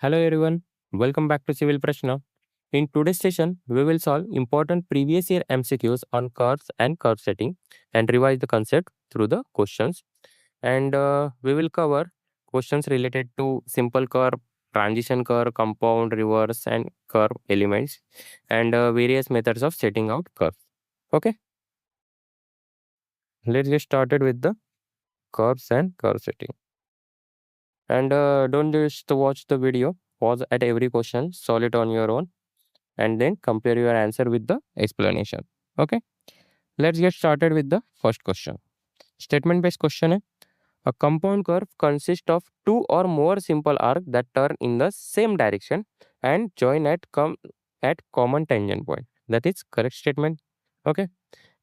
Hello everyone, welcome back to Civil Prashna. In today's session, we will solve important previous year MCQs on curves and curve setting and revise the concept through the questions. And we will cover questions related to simple curve, transition curve, compound, reverse, and curve elements, and various methods of setting out curves. Okay, let's get started with the curves and curve setting. And don't just watch the video, pause at every question, solve it on your own and then compare your answer with the explanation. Okay, let's get started with the first question. Statement based question है. A compound curve consists of two or more simple arcs that turn in the same direction and join at common tangent point. That is correct statement. Okay.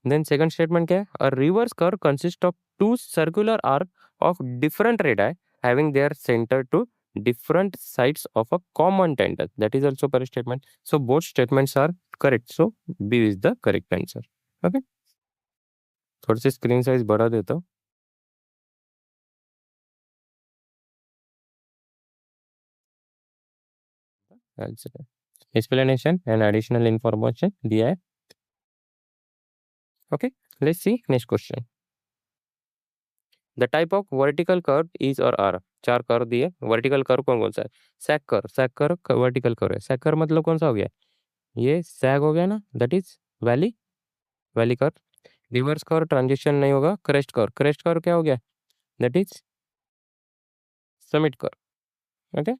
Then second statement क्या है? A reverse curve consists of two circular arcs of different radii having their center to different sides of a common tangent. That is also correct statement. So both statements are correct. So B is the correct answer. Okay. थोड़ी सी screen size बढ़ा देता हूँ. Explanation and additional information दिया है. Okay. Let's see next question. The type of vertical curve is or are. चार curve दिए. Vertical curve कौन कौन सा है? सैग कर्व वर्टिकल कर्व है. सैग कर्व मतलब कौन सा हो गया? ये सैग हो गया ना, that is valley valley curve. Reverse curve transition नहीं होगा. क्रेस्ट कर्व क्या हो गया? That is summit curve. Okay.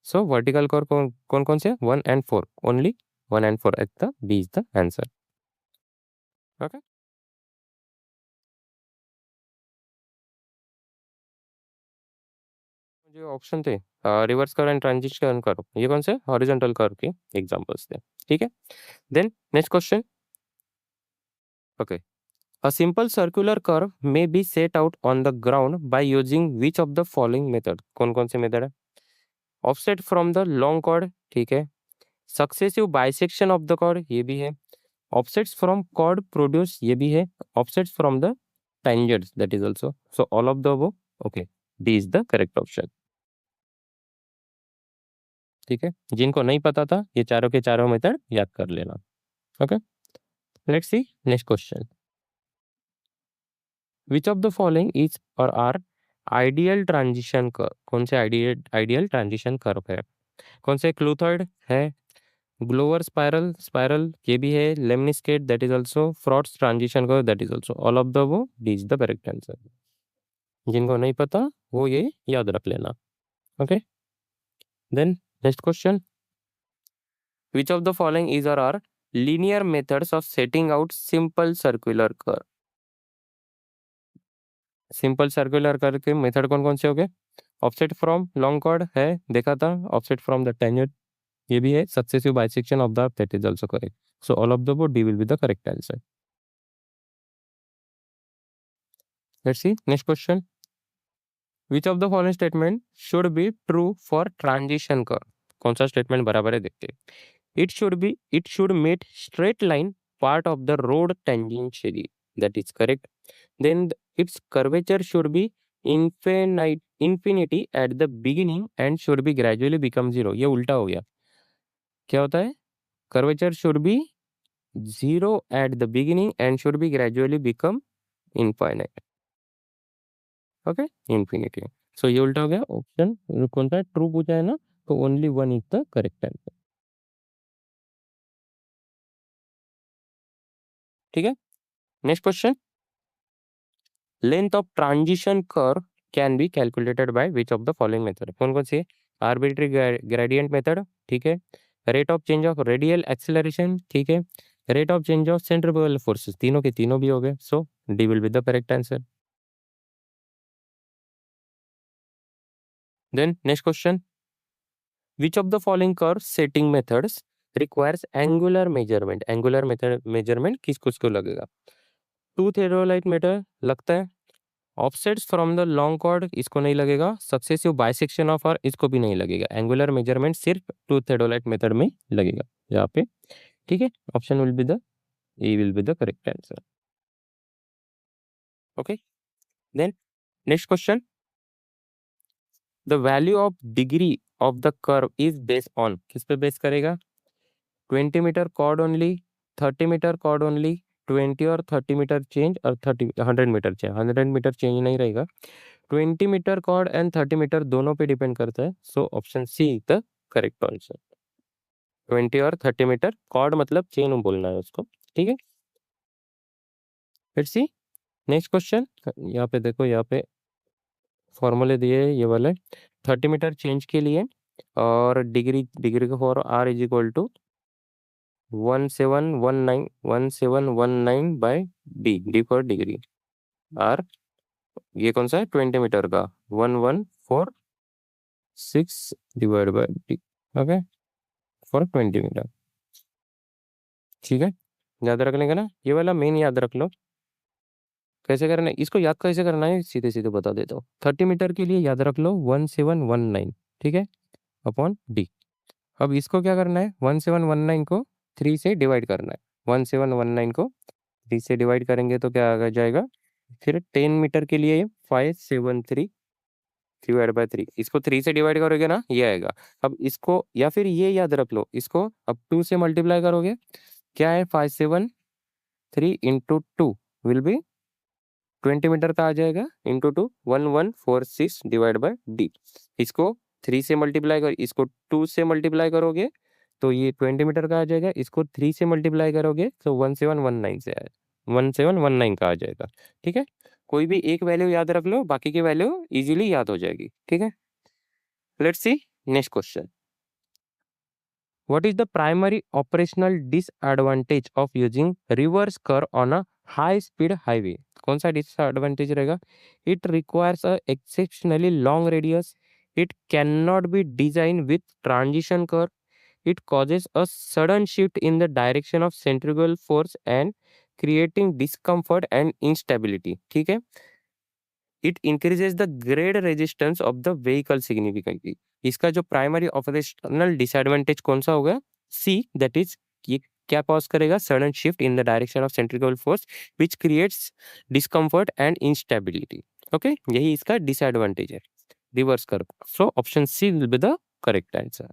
So vertical curve कौन कौन से? 1 and 4 only. 1 and 4 at the B is the answer. Okay. जो ऑप्शन थे reverse curve and transition curve, ये कौन से हॉरिजॉन्टल कर्व के एग्जांपल्स थे. ठीक है. Then next question. Okay. A simple circular curve may be set out on the ground by using which of the following method? कौन कौन से मेथड है? Offset from the long chord, ठीक है. Successive bisection of the chord, ये भी है. Offsets from chord produce, ये भी है. Offsets from the tangents, that is also. So all of the above. Okay, D is the correct option. ठीक है. जिनको नहीं पता था, ये चारों के चारों मेथड याद कर लेना. Okay. Let's see next question. Which of the following is or are ideal transition curve? कौन से आइडियल ट्रांजिशन कर्व है? कौन से? क्लूथर्ड है, ग्लोवर स्पाइरल स्पाइरल ये भी है, lemniscate that is also, Froude's transition curve that is also. All of the वो D is the correct answer. जिनको नहीं पता वो ये याद रख लेना. Okay. Then next question. Which of the following is or are linear methods of setting out simple circular curve? Simple circular curve के मेथड कौन कौन से हो गए? ऑफसेट फ्रॉम लॉन्ग कॉर्ड है, देखा था. ऑफसेट फ्रॉम द टेंजेंट, ये भी है. Successive bisection of the arc, that is also correct. So all of the both D will be the correct answer. Let's see next question. Which of the following statement should be true for transition curve? कौन सा statement बराबर है देखते हैं. It should meet straight line part of the road tangentially, that is correct. Then its curvature should be infinity at the beginning and should be gradually become zero. ये उल्टा हो गया. क्या होता है? Curvature should B zero at the beginning and should be gradually become infinite. Okay, infinity. सो ये उल्टा हो गया. ऑप्शन कौन सा है? ट्रू पूछा है ना, तो only one is the correct answer. ठीक है. Next question. Length of transition curve can be calculated by which of the following method? कौन कौन सी? आर्बिट्री ग्रेडियंट मेथड, ठीक है. Rate of change of radial acceleration, ठीक है. Rate of change of centrifugal forces, तीनों के तीनों भी हो गए. So D will be the correct answer. Then next question. Which of the following curve setting methods requires angular measurement? Angular measurement किस किसको लगेगा? टू थेरोलाइट मेथड लगता है. Offsets from the long chord, इसको नहीं लगेगा. सक्सेसिव बाइसेक्शन ऑफ आर, इसको भी नहीं लगेगा. एंगुलर मेजरमेंट सिर्फ टू थेरोलाइट मेथड में लगेगा यहाँ पे. ठीक है. Option will be the A will be the correct answer. Okay. Then next question. The value of degree of the curve is based on, किस पे बेस करेगा? 20 metre chord only, 30 metre chord only, 20 और 30 metre change और 100 metre change, 100 metre change नहीं रहेगा। 20 metre cord and 30 metre दोनों पे depend करता है। So option see the correct answer. 20 और 30 मीटर कॉर्ड मतलब चेन बोलना है उसको, ठीक है। फिर सी नेक्स्ट क्वेश्चन, यहाँ पे देखो, यहाँ पे फॉर्मूले दिए ये वाले 30 मीटर चेंज के लिए, और डिग्री डिग्री का for R is equal to 1719 by D for degree, R ये कौन सा है 20 मीटर का 1146 divide by D, okay, for 20 metre, ठीक है। याद रखने का ना, ये वाला मेन याद रख लो। कैसे करना है इसको, याद कैसे करना है सीधे सीधे बता देता हूँ। 30 मीटर के लिए याद रख लो 1719, ठीक है, अपॉन डी। अब इसको क्या करना है, 1719 को 3 से डिवाइड करना है। 1719 को 3 से डिवाइड करेंगे तो क्या आ जाएगा, फिर 10 मीटर के लिए 573 डिवाइड बाय 3, इसको 3 से डिवाइड करोगे ना ये आएगा। अब इसको, या फिर ये याद रख लो, इसको अब 2 से मल्टीप्लाई करोगे, क्या है 573 इंटू 2 विल बी 20 मीटर का आ जाएगा, इंटू 2 1146 डिवाइड बाय डी। इसको 3 से मल्टीप्लाई कर, इसको 2 से मल्टीप्लाई करोगे तो ये 20 मीटर का आ जाएगा, इसको 3 से मल्टीप्लाई करोगे तो 1719 से आएगा, 1719 का आ जाएगा, ठीक है। कोई भी एक वैल्यू याद रख लो, बाकी की वैल्यू इजीली याद हो जाएगी, ठीक है। Let's see next question. What is the primary operational disadvantage of using reverse curve on a high speed highway? कौन सा disadvantage रहेगा? It requires a exceptionally long radius. It cannot be designed with transition curve. It causes a sudden shift in the direction of centrifugal force and creating discomfort and instability. ठीक है? It increases the grade resistance of the vehicle significantly. इसका जो primary operational disadvantage कौन सा होगा? सी, that is ये क्या cause करेगा? Sudden shift in the direction of centrifugal force which creates discomfort and instability. Okay, यही इसका डिसएडवांटेज है reverse curve. So option C will be the correct answer.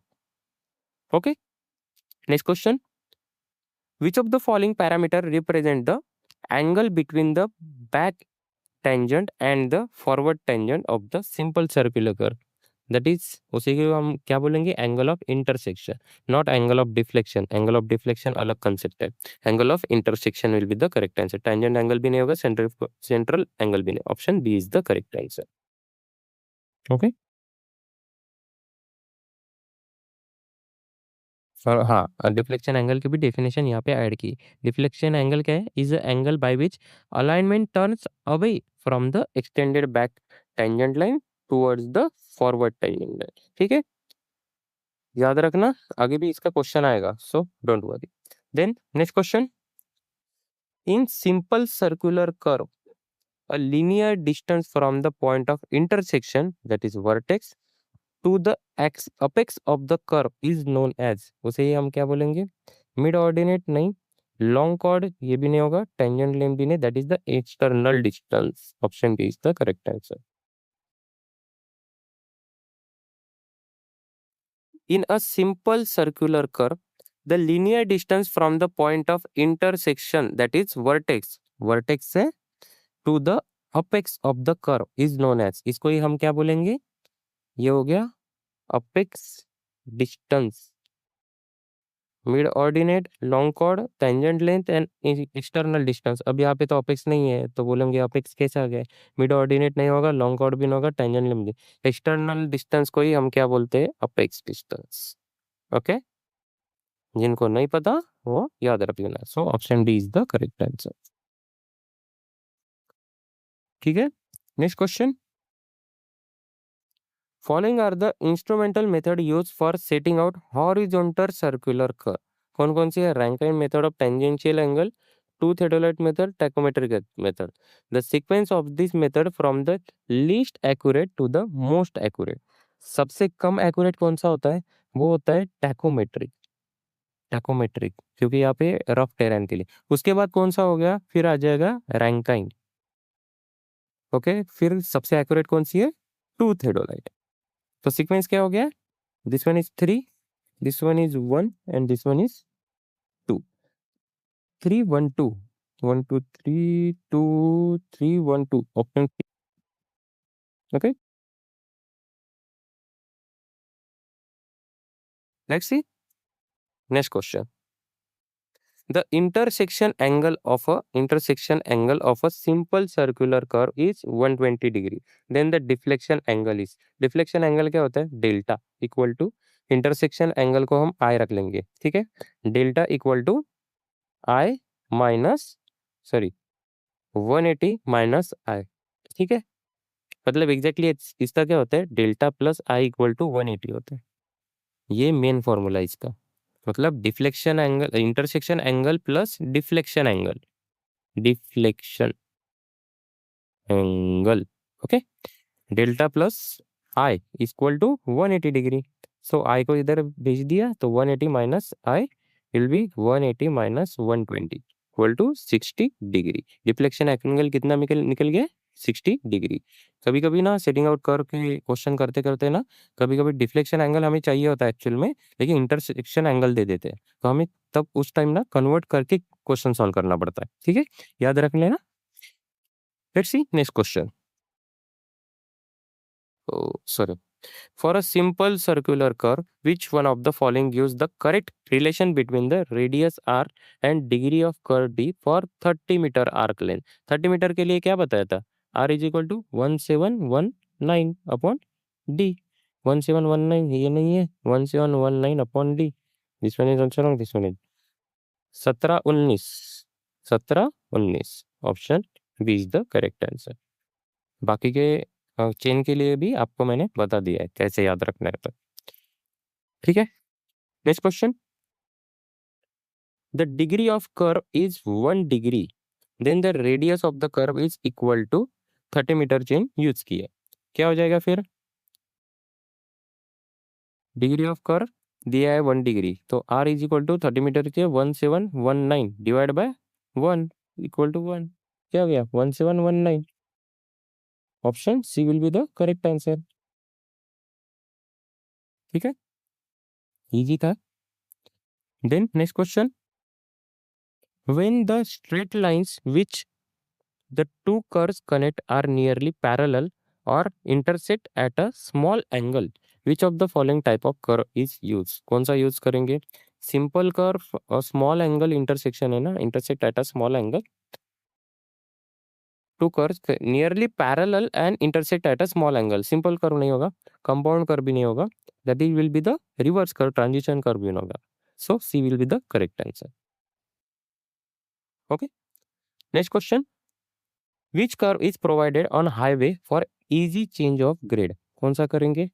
Okay, next question. Which of the following parameter represent the angle between the back tangent and the forward tangent of the simple circular curve? That is उसी को हम क्या बोलेंगे? Angle of intersection, not angle of deflection. Angle of deflection अलग concept है, angle of intersection will be the correct answer. Tangent angle भी नहीं होगा, सेंट्रल एंगल भी नहीं, option B is the correct answer. Okay, और हाँ, डिफ्लेक्शन एंगल की भी डेफिनेशन यहाँ पे ऐड की। डिफ्लेक्शन एंगल क्या है? Is angle by which alignment turns away from the extended back tangent line towards the forward tangent line, ठीक है। याद रखना, आगे भी इसका क्वेश्चन आएगा, so don't worry. Then next question. In simple circular curve a linear distance from the point of intersection, that is vertex, to the apex of the curve is known as, उसे ही हम क्या बोलेंगे? Mid ordinate नहीं, long chord ये भी नहीं होगा, tangent line भी नहीं, that is the external distance. Option B is the correct answer. In a simple circular curve, the linear distance from the point of intersection, that is vertex से to the apex of the curve is known as, इसको ही हम क्या बोलेंगे? ये हो गया apex distance. Mid ordinate, long chord, tangent length and external distance. अब यहाँ पे तो अपेक्स नहीं है तो बोलेंगे अपेक्स कैसे आ गया? मिड ऑर्डिनेट नहीं होगा, लॉन्ग कॉर्ड भी नहीं होगा, टेंजेंट लेंथ भी। एक्सटर्नल डिस्टेंस को ही हम क्या बोलते हैं? Apex distance. ओके, जिनको नहीं पता वो याद रख लेना। So option D is the correct answer, ठीक है। Next question. Following are the instrumental method use for setting out horizontal circular curve. कौन कौन सी है? Rankine method of tangential angle, two theodolite method, tacheometric method. The sequence of this method from the least accurate to the most accurate. सबसे कम accurate कौन सा होता है? वो होता है टैकोमेट्रिक। टैकोमेट्रिक क्योंकि यहाँ पे रफ टेरेन के लिए। उसके बाद कौन सा हो गया? फिर आ जाएगा रैंकाइन। ओके, फिर सबसे एक्यूरेट कौन सी है? To theodolite. तो सीक्वेंस क्या हो गया? This one is 3, this one is 1 and this one is 2। 3 1 2, 1 2 3 2 3 1 2, option C। Okay, let's see next question. The intersection angle of a simple circular curve is 120 degree. Then the deflection angle is, deflection angle क्या होता है? Delta equal to intersection angle को हम I रख लेंगे, ठीक है। Delta equal to I minus, sorry 180 minus I, ठीक है। मतलब एग्जैक्टली इसका क्या होता है? Delta plus I equal to 180 होता है। ये मेन फॉर्मूला इसका, मतलब deflection angle, intersection angle plus deflection angle, deflection angle, okay. Delta plus I equal to 180 degree. So I को इधर भेज दिया तो 180 minus I will be 180 minus 120 equal to 60 degree. Deflection angle कितना निकल गया? 60 डिग्री। कभी कभी ना सेटिंग आउट कर के क्वेश्चन करते करते ना, कभी कभी डिफ्लेक्शन एंगल हमें चाहिए होता है एक्चुअल में, लेकिन इंटरसेक्शन एंगल दे देते हैं, तो हमें तब उस टाइम ना कन्वर्ट करके क्वेश्चन सॉल्व करना पड़ता है, ठीक है, याद रख लेना। Let's see next question. Oh, sorry. For a simple circular curve, which one of the following gives the correct relation between the radius r and degree of curve d for 30 meter arc length? 30 metre के लिए क्या बताया था? r is equal to 1719 upon d। 1719 ये नहीं है, 1719 upon d। This one is answer wrong, this one is 1719, 1719 option B is the correct answer. बाकी के चेन के लिए भी आपको मैंने बता दिया है कैसे याद रखना है, तो ठीक है। Next question. The degree of curve is 1 degree, then the radius of the curve is equal to 30 metre chain use किया, क्या हो जाएगा फिर? डिग्री ऑफ कर्व दिया है 1 डिग्री, तो R is equal to 30 metre के 1719 डिवाइड बाय 1 इक्वल टू 1, क्या हो गया? 1719। Option C will be the correct answer, ठीक है, इजी था। Then next question. When the straight lines which the two curves connect are nearly parallel or intersect at a small angle, which of the following type of curve is used? कौन सा use करेंगे? Simple curve और small angle intersection है ना, intersect at a small angle, two curves nearly parallel and intersect at a small angle. Simple curve नहीं होगा, compound curve भी नहीं होगा, that is will be the reverse curve, transition curve भी नहीं होगा। So C will be the correct answer, okay. Next question. Which curve is provided on highway for easy change of grade? कौन सा करेंगे?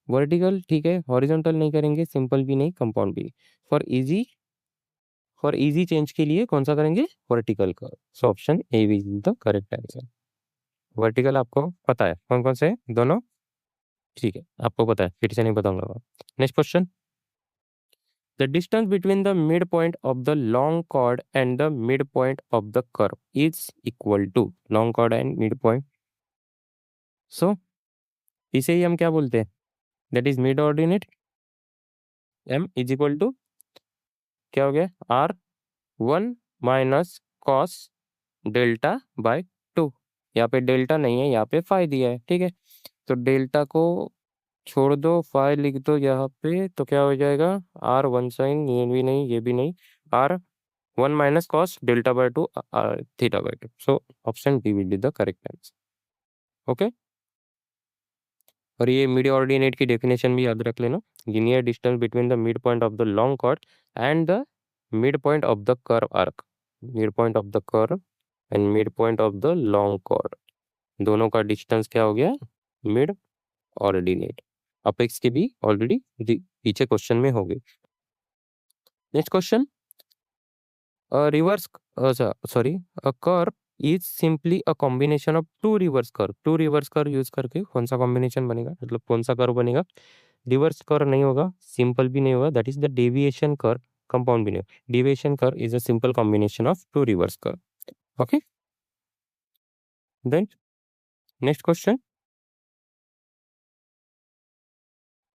Vertical, ठीक है, horizontal नहीं करेंगे, सिंपल भी नहीं, कंपाउंड भी। फॉर इजी चेंज के लिए कौन सा करेंगे? Vertical curve. So option A is the correct answer. Vertical आपको पता है कौन कौन से है? दोनों, ठीक है, आपको पता है, फिर से नहीं बताऊंगा। Next question. The distance between the midpoint of the long chord and the midpoint of the curve is equal to long chord and midpoint. So इसे ही हम क्या बोलते हैं? That is mid ordinate. M is equal to क्या हो गया? R1 minus cos delta by 2। यहाँ पे डेल्टा नहीं है, यहाँ पे फाई दिया है, ठीक है। तो डेल्टा को छोड़ दो, फाई लिख दो यहाँ पे, तो क्या हो जाएगा? R1 साइन, ये भी नहीं, ये भी नहीं, R 1 minus cos delta by 2 theta by 2। So option D will be the correct answer, okay. और ये मिड ऑर्डिनेट की डेफिनेशन भी याद रख लेना। Linear distance between the mid point of the long chord and the mid point of the curve arc, mid point of the curve and mid point of the long chord, दोनों का distance क्या हो गया? Mid ordinate. Apex के भी already पीछे question में हो गए। Next question. Reverse, sorry, a curve is simply a combination of two reverse curve. Two reverse curve use करके कौन सा कॉम्बिनेशन बनेगा, मतलब कौन सा कर्व बनेगा? रिवर्स कर्व नहीं होगा, सिंपल भी नहीं होगा, that is the deviation curve, compound भी नहीं होगा। Deviation curve is a simple combination of two reverse curve, okay. Then next question.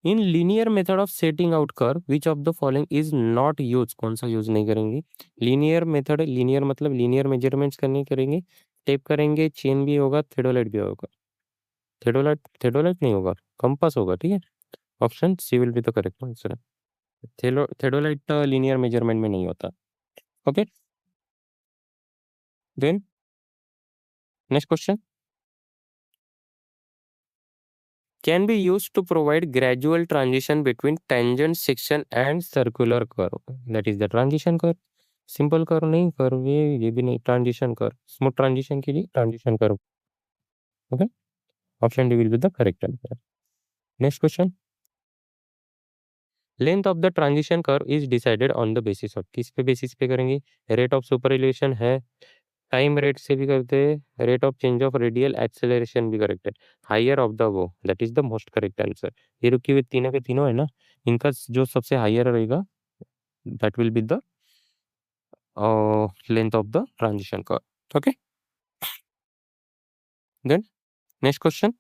In linear method of setting out curve which of the following is not use, कौन सा use नहीं करेंगे? Linear method, linear मतलब linear measurements करने करेंगे, tape करेंगे, chain भी होगा, थेडोलाइट भी होगा। थेडोलाइट नहीं होगा, कंपास होगा, ठीक है। Option C will be the correct answer. Theodolite linear measurement में नहीं होता। Okay, then next question, can be used to provide gradual transition between tangent section and circular curve, that is the transition curve। Simple curve नहीं, curve ये भी नहीं, transition curve, smooth transition के लिए transition curve. Okay, option D will be the correct answer. Next question, length of the transition curve is decided on the basis of, किस पे basis पे करेंगे? रेट ऑफ सुपर एलिवेशन है, time rate से भी करते हैं, rate of change of radial acceleration भी करेक्ट है, हायर ऑफ द वो, that is the most correct answer. ये रुकी हुई तीनों के तीनों है ना, इनका जो सबसे हायर रहेगा that will be the length of the transition curve. Okay, then next question,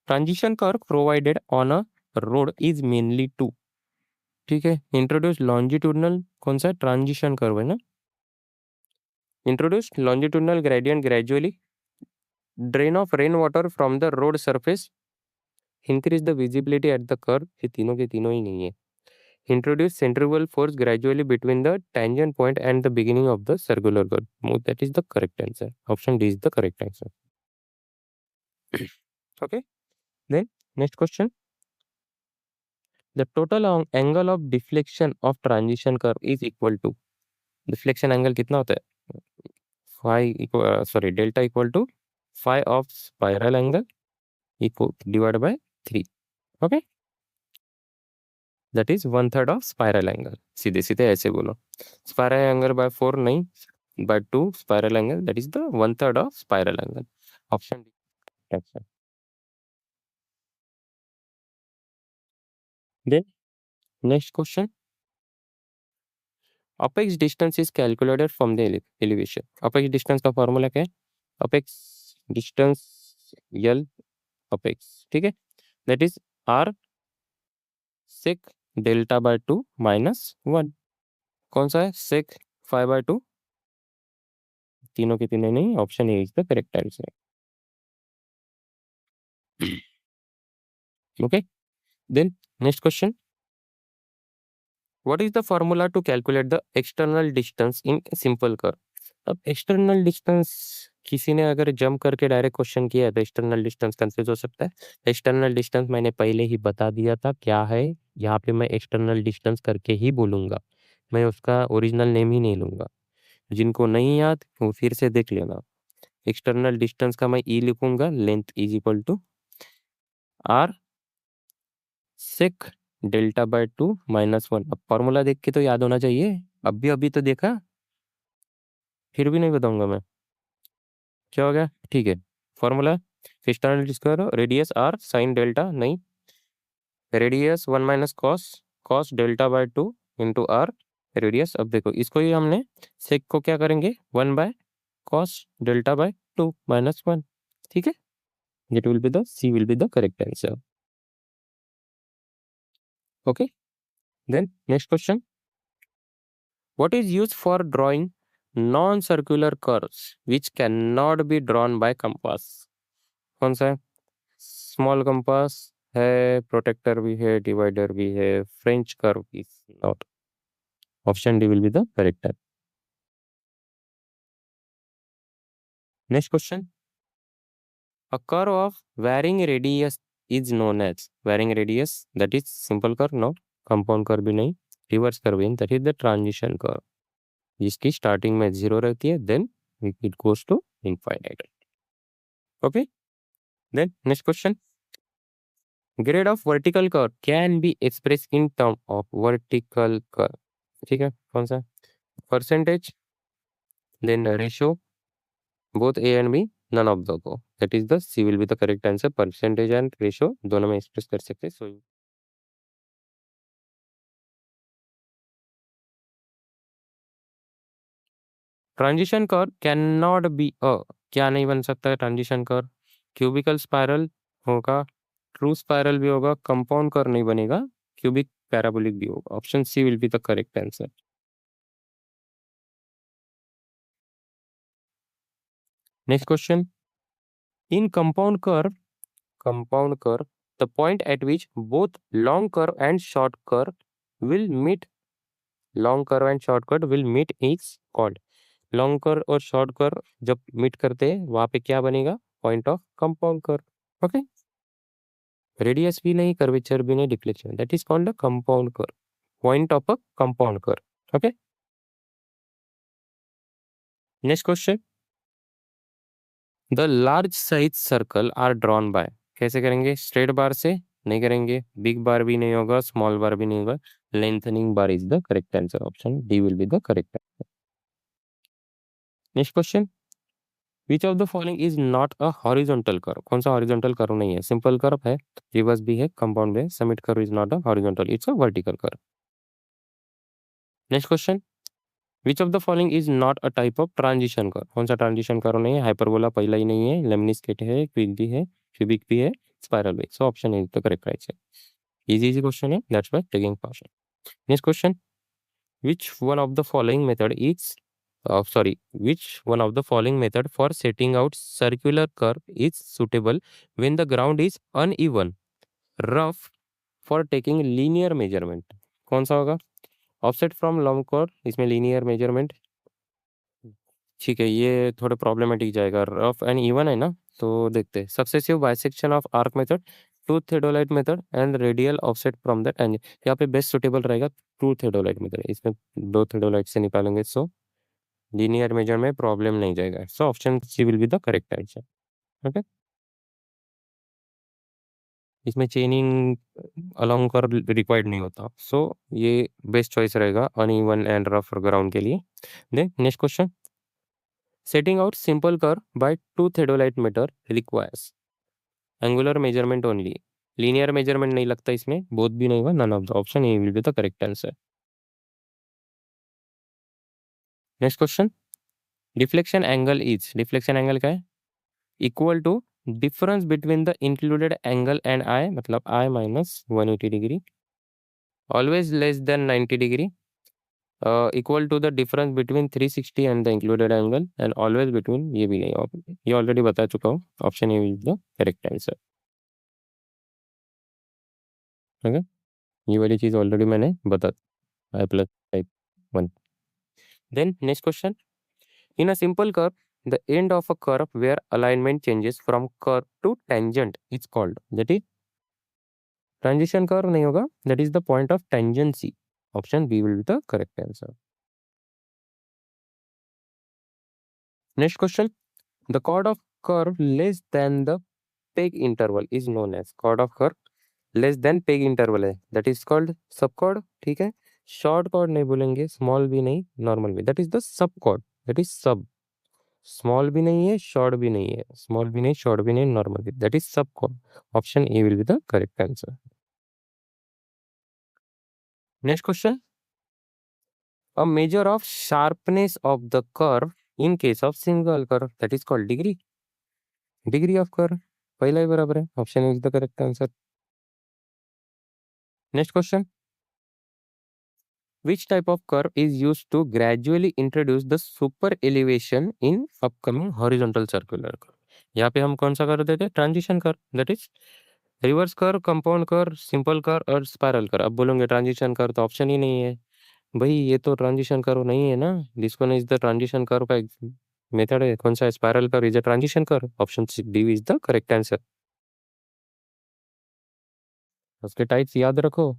transition curve provided on a road is mainly to, ठीक है। इंट्रोड्यूस लॉन्जिट्यूडनल, कौन सा ट्रांजिशन कर्व है ना, introduce longitudinal gradient gradually, drain off rain water from the road surface, increase the visibility at the curve, ये तीनों के तीनों ही नहीं है। Introduce centrifugal force gradually between the tangent point and the beginning of the circular curve, that is the correct answer. Option D is the correct answer. Okay, then next question, the total angle of deflection of transition curve is equal to, deflection angle कितना होता है? Five, sorry, delta equal to five of spiral angle equal divide by 3। Okay, that is 1/3 of spiral angle, सीधे सीधे ऐसे बोलो, spiral angle by 4 नहीं, by 2 spiral angle, that is the 1/3 of spiral angle. Option D. Then next question, apex distance is calculated from the elevation, apex distance का formula क्या है? Apex distance L apex, ठीक है, that is R sec delta by 2 minus 1, कौन सा है? सेक 5/2, तीनों के तीनों नहीं, option A is the correct answer. Okay, then next question, what is the formula to calculate the external distance in simple curve? अब एक्सटर्नल डिस्टेंस किसी ने अगर जंप करके डायरेक्ट क्वेश्चन किया है तो एक्सटर्नल डिस्टेंस कंफ्यूज हो सकता है। एक्सटर्नल डिस्टेंस मैंने पहले ही बता दिया था क्या है, यहाँ पे मैं एक्सटर्नल डिस्टेंस करके ही बोलूंगा, मैं उसका ओरिजिनल नेम ही नहीं लूंगा। जिनको नहीं याद वो फिर से देख लेना। एक्सटर्नल डिस्टेंस का मैं ई लिखूंगा, length is equal to R sec delta by 2 minus 1। अब फॉर्मूला देख के तो याद होना चाहिए, अभी अभी तो देखा, फिर भी नहीं बताऊंगा मैं, क्या हो गया? ठीक है, formula external discover radius R sine delta, नहीं, radius 1 minus cos, cos delta by 2 into R radius. अब देखो इसको ही हमने सेक को क्या करेंगे, 1 by cos delta by 2 minus 1, ठीक है, it will be the C will be the correct answer. Okay, then next question, what is used for drawing non-circular curves which cannot be drawn by compass? कौन सा है? Small compass है, protector भी है, divider भी है, French curve is not. Option D will be the correct है। Next question, a curve of varying radius is known as, varying radius that is simple curve, no, compound curve भी नहीं, reverse curve in, that is the transition curve, जिसकी starting में 0 रहती है, then it goes to infinite. Okay, then next question, grade of vertical curve can be express in term of vertical curve, ठीक है, कौन सा? Percentage, then ratio, both A and B, none of the above, that is the C will be the correct answer. Percentage and ratio दोनों में express कर सकते हैं, so transition curve can not be a, क्या नहीं बन सकता है ट्रांजिशन कर्व? क्यूबिकल स्पाइरल होगा, ट्रू स्पाइरल भी होगा, कंपाउंड कर्व नहीं बनेगा, क्यूबिक पैराबोलिक भी होगा। Option C will be the correct answer. Next question, in compound curve, the point at which both long curve and short curve will meet, long curve and short curve will meet is called, long curve और short curve जब meet करते हैं वहां पे क्या बनेगा, point of compound curve. Okay, radius भी नहीं, कर्वेचर भी नहीं, deflection, that is called the compound curve, point of a compound curve. Okay, next question, the large size circle are drawn by, कैसे करेंगे, स्ट्रेट बार से नहीं करेंगे, बिग बार भी नहीं होगा, स्मॉल बार भी नहीं होगा, lengthening bar is the correct answer. Option D will be the correct answer. Next question, which of the following is not a horizontal curve, कौन सा हॉरिजॉन्टल कर्व नहीं है, सिंपल कर्व है, रिवर्स भी है, कंपाउंड भी है, summit curve is not a horizontal, it's a vertical curve. Next question, which of the following is not a type of transition curve, कौन सा ट्रांजिशन कर्व नहीं है, हाइपरबोला पहला ही नहीं है, लेमनिस्केट है, क्विक भी है, क्यूबिक भी है, स्पाइरल भी, so option is the correct answer. Easy easy question है, that's why taking part. Next question, which one of the following method is which one of the following method for setting out circular curve is suitable when the ground is uneven, rough, for taking linear measurement, कौन सा होगा, offset from long curve, इसमें linear measurement, ठीक है, ये थोड़ा problematic जाएगा, rough and even है ना, तो देखते हैं, successive bisection of arc method, two theodolite method and radial offset from that end, यहाँ पे बेस्ट सुटेबल रहेगा टू थेडोलाइट मेथड, इसमें दो थेडोलाइट से निकालेंगे, सो लीनियर मेजर में प्रॉब्लम नहीं जाएगा, so option C will be the correct answer. Okay, इसमें चेनिंग अलोंग कर रिक्वायर्ड नहीं होता, सो ये बेस्ट चॉइस रहेगा अनइवन एंड रफ ग्राउंड के लिए। Then next question, setting out simple curve by two theodolite method requires angular measurement only, linear measurement नहीं लगता इसमें, बोथ भी नहीं हुआ, none of the option A will be the correct answer. Next question, deflection angle क्या है, equal to difference between the included angle and I, मतलब I minus 180 degree, always less than 90 degree, equal to the difference between 360 and the included angle and always between, ये भी नहीं, ये already बता चुका हूँ, option A will be the correct answer. Okay, ये वाली चीज ऑलरेडी मैंने बता, I plus type 1। Then next question, in a simple curve, the end of a curve where alignment changes from curve to tangent is called, that is transition curve नहीं होगा, that is the point of tangency, option B will be the correct answer। Next question, the chord of curve less than the peg interval is known as, chord of curve less than peg interval है, that is called subchord, ठीक है, short cord नहीं बोलेंगे, small भी नहीं, normal भी, that is the sub chord, that is sub, small भी नहीं है, शॉर्ट भी नहीं है, स्मॉल भी नहीं, शॉर्ट भी नहीं, नॉर्मल भी, that is sub chord, option A will be the correct answer. Next question, a measure of sharpness of the curve in case of single curve, that is called degree, degree of curve, पहला ही बराबर है, option is the correct answer. Next question, which type of curve is used to gradually introduce the super elevation in upcoming horizontal circular curve, यहाँ पे हम कौन सा कर देते हैं, transition curve, that is reverse curve, compound curve, simple curve और spiral curve. अब बोलोगे ट्रांजिशन कर्व तो ऑप्शन ही नहीं है, भाई ये तो ट्रांजिशन कर्व नहीं है ना, this one is the transition curve का मेथड है, कौन सा spiral curve is a transition curve, option D is the correct answer. उसके टाइप्स याद रखो,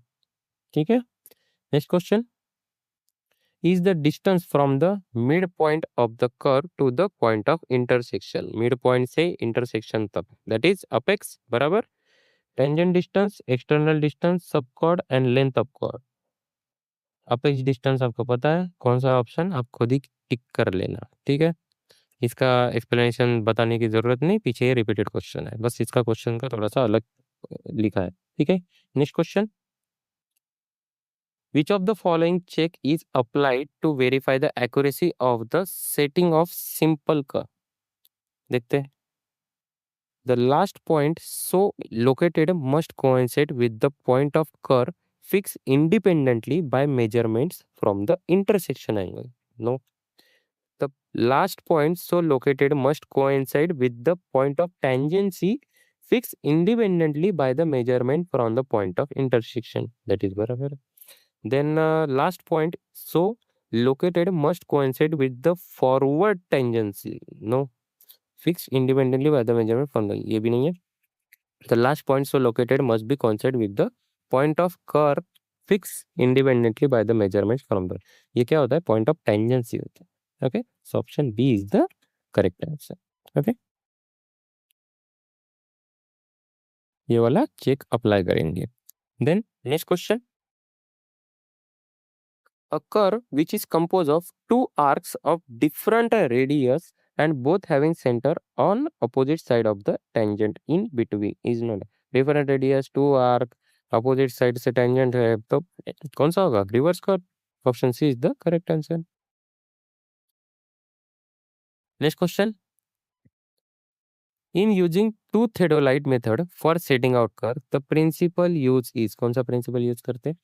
ठीक है। Next question, is the distance from the midpoint of the curve to the point of intersection, midpoint से intersection तक, that is apex बराबर tangent distance, external distance, subchord and length of chord। apex distance आपको पता है कौन सा option, आप खुद ही टिक कर लेना, ठीक है, इसका एक्सप्लेनेशन बताने की जरूरत नहीं, पीछे ये रिपीटेड क्वेश्चन है, बस इसका क्वेश्चन का थोड़ा सा अलग लिखा है, ठीक है। Next question, which of the following check is applied to verify the accuracy of the setting of simple curve, देखते हैं, The last point so located must coincide with the point of curve fixed independently by measurements from the intersection angle. No, the last point so located must coincide with the point of tangency fixed independently by the measurement from the point of intersection. That is barabar. Then last point so located must coincide with the forward tangency. No, fixed independently by the measurement from the ये भी नहीं है. The last point so located must be coincide with the point of curve fixed independently by the measurements from the. ये क्या होता है? Point of tangency होता है. Okay, so option B is the correct answer. Okay, ये वाला check apply करेंगे. Then next question. A curve which is composed of two arcs of different radius and both having center on opposite side of the tangent in between is known. Different radius, two arc, opposite side से tangent है तो कौन सा होगा? Reverse curve. Option C is the correct answer. Next question. In using two theodolite method for setting out curve, the principal use is कौन सा principal use करते हैं?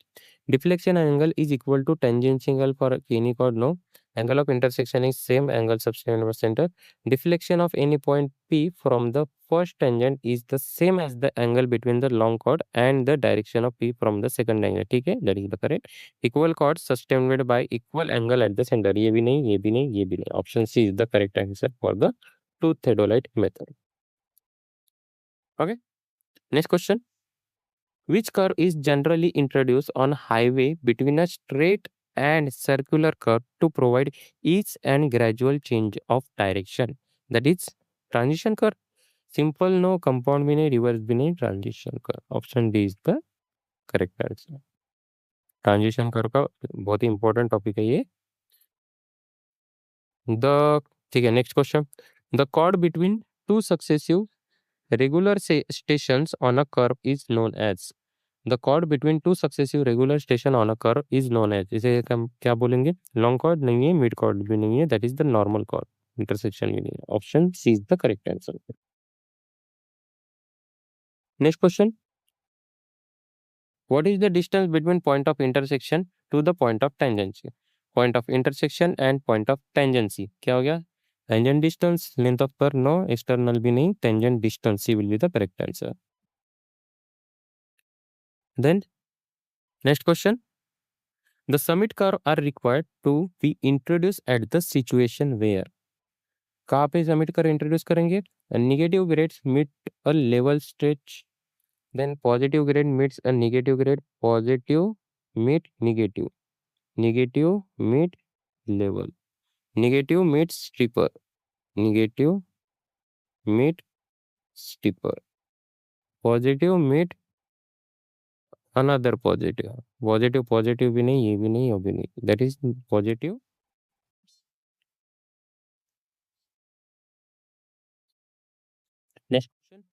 Deflection angle is equal to tangent angle for any chord. No. Angle of intersection is same angle subtended by center. Deflection of any point P from the first tangent is the same as the angle between the long chord and the direction of P from the second tangent. ठीक है, that is the correct. Equal chords sustained by equal angle at the center. ये भी नहीं, ये भी नहीं, ये भी नहीं. Option C is the correct answer for the two theodolite method. Okay. Next question. Which curve is generally introduced on highway between a straight and circular curve to provide ease and gradual change of direction? That is transition curve. Simple no, compound भी नहीं, reverse भी नहीं, transition curve. Option D is the correct answer. Transition curve का बहुत ही important topic है ये. The ठीक है, next question. The chord between two successive regular stations on a curve is known as. The chord between two successive regular station on a curve is known as. इसे हम क्या बोलेंगे? Long cord नहीं है, mid cord भी नहीं है, that is the normal chord. Intersection भी नहीं है. Option C is the correct answer. Next question. What is the distance between point of intersection to the point of tangency? Point of intersection and point of tangency क्या हो गया? Tangent distance, length of curve no, external भी नहीं, tangent distance C will be the correct answer. Then next question. The summit curve are required to be introduced at the situation where. कहाँ पे summit curve introduce करेंगे? A negative grades meet a level stretch. Then positive grade meets a negative grade. Positive meet negative. Negative meet level. Negative meets steeper. Negative meet steeper. Positive meet another positive. Positive भी नहीं, ये भी नहीं, ये भी नहीं. That is positive. Next question.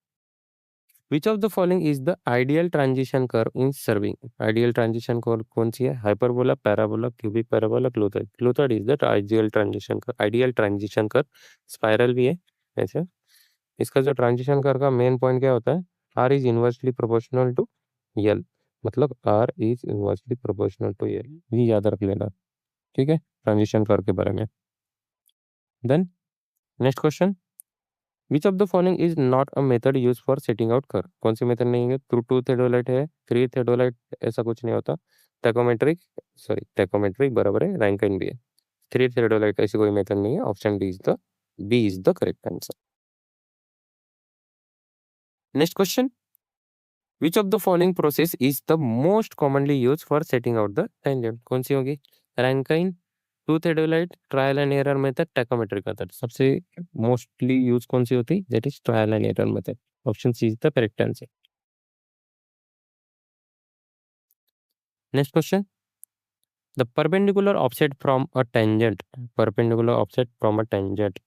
Which of the following is the ideal transition curve in serving? Ideal transition curve कौन सी है? Hyperbola, parabola, cubic parabola, cluttered. Cluttered is the ideal transition curve. Ideal transition curve. Spiral भी है ऐसे. इसका जो transition curve का main point क्या होता है? R is inversely proportional to L. मतलब R is inversely proportional to L. ये याद रख लेना. ठीक है, ट्रांजिशन कर्व के बारे में. Then next question. Which of the following is not a method use for setting out curve? कौन सी मेथड नहीं है? थ्रू टू थेडोलाइट है, थ्री थेडोलाइट, ऐसा कुछ नहीं होता. टैकोमेट्रिक, सॉरी टैकोमेट्रिक बराबर है, रैंकिन भी है. थ्री थेडोलाइट ऐसी कोई मेथड नहीं है. Option D is the B is the correct answer. Next question. Which of the following process is the most commonly use for setting out the tangent? कौन सी होगी? Rankine, two theodolite, trial and error method, tacheometric method. सबसे mostly use कौन सी होती है? That is trial and error method. Option C is the correct answer. Next question. The perpendicular offset from a tangent, perpendicular offset from a tangent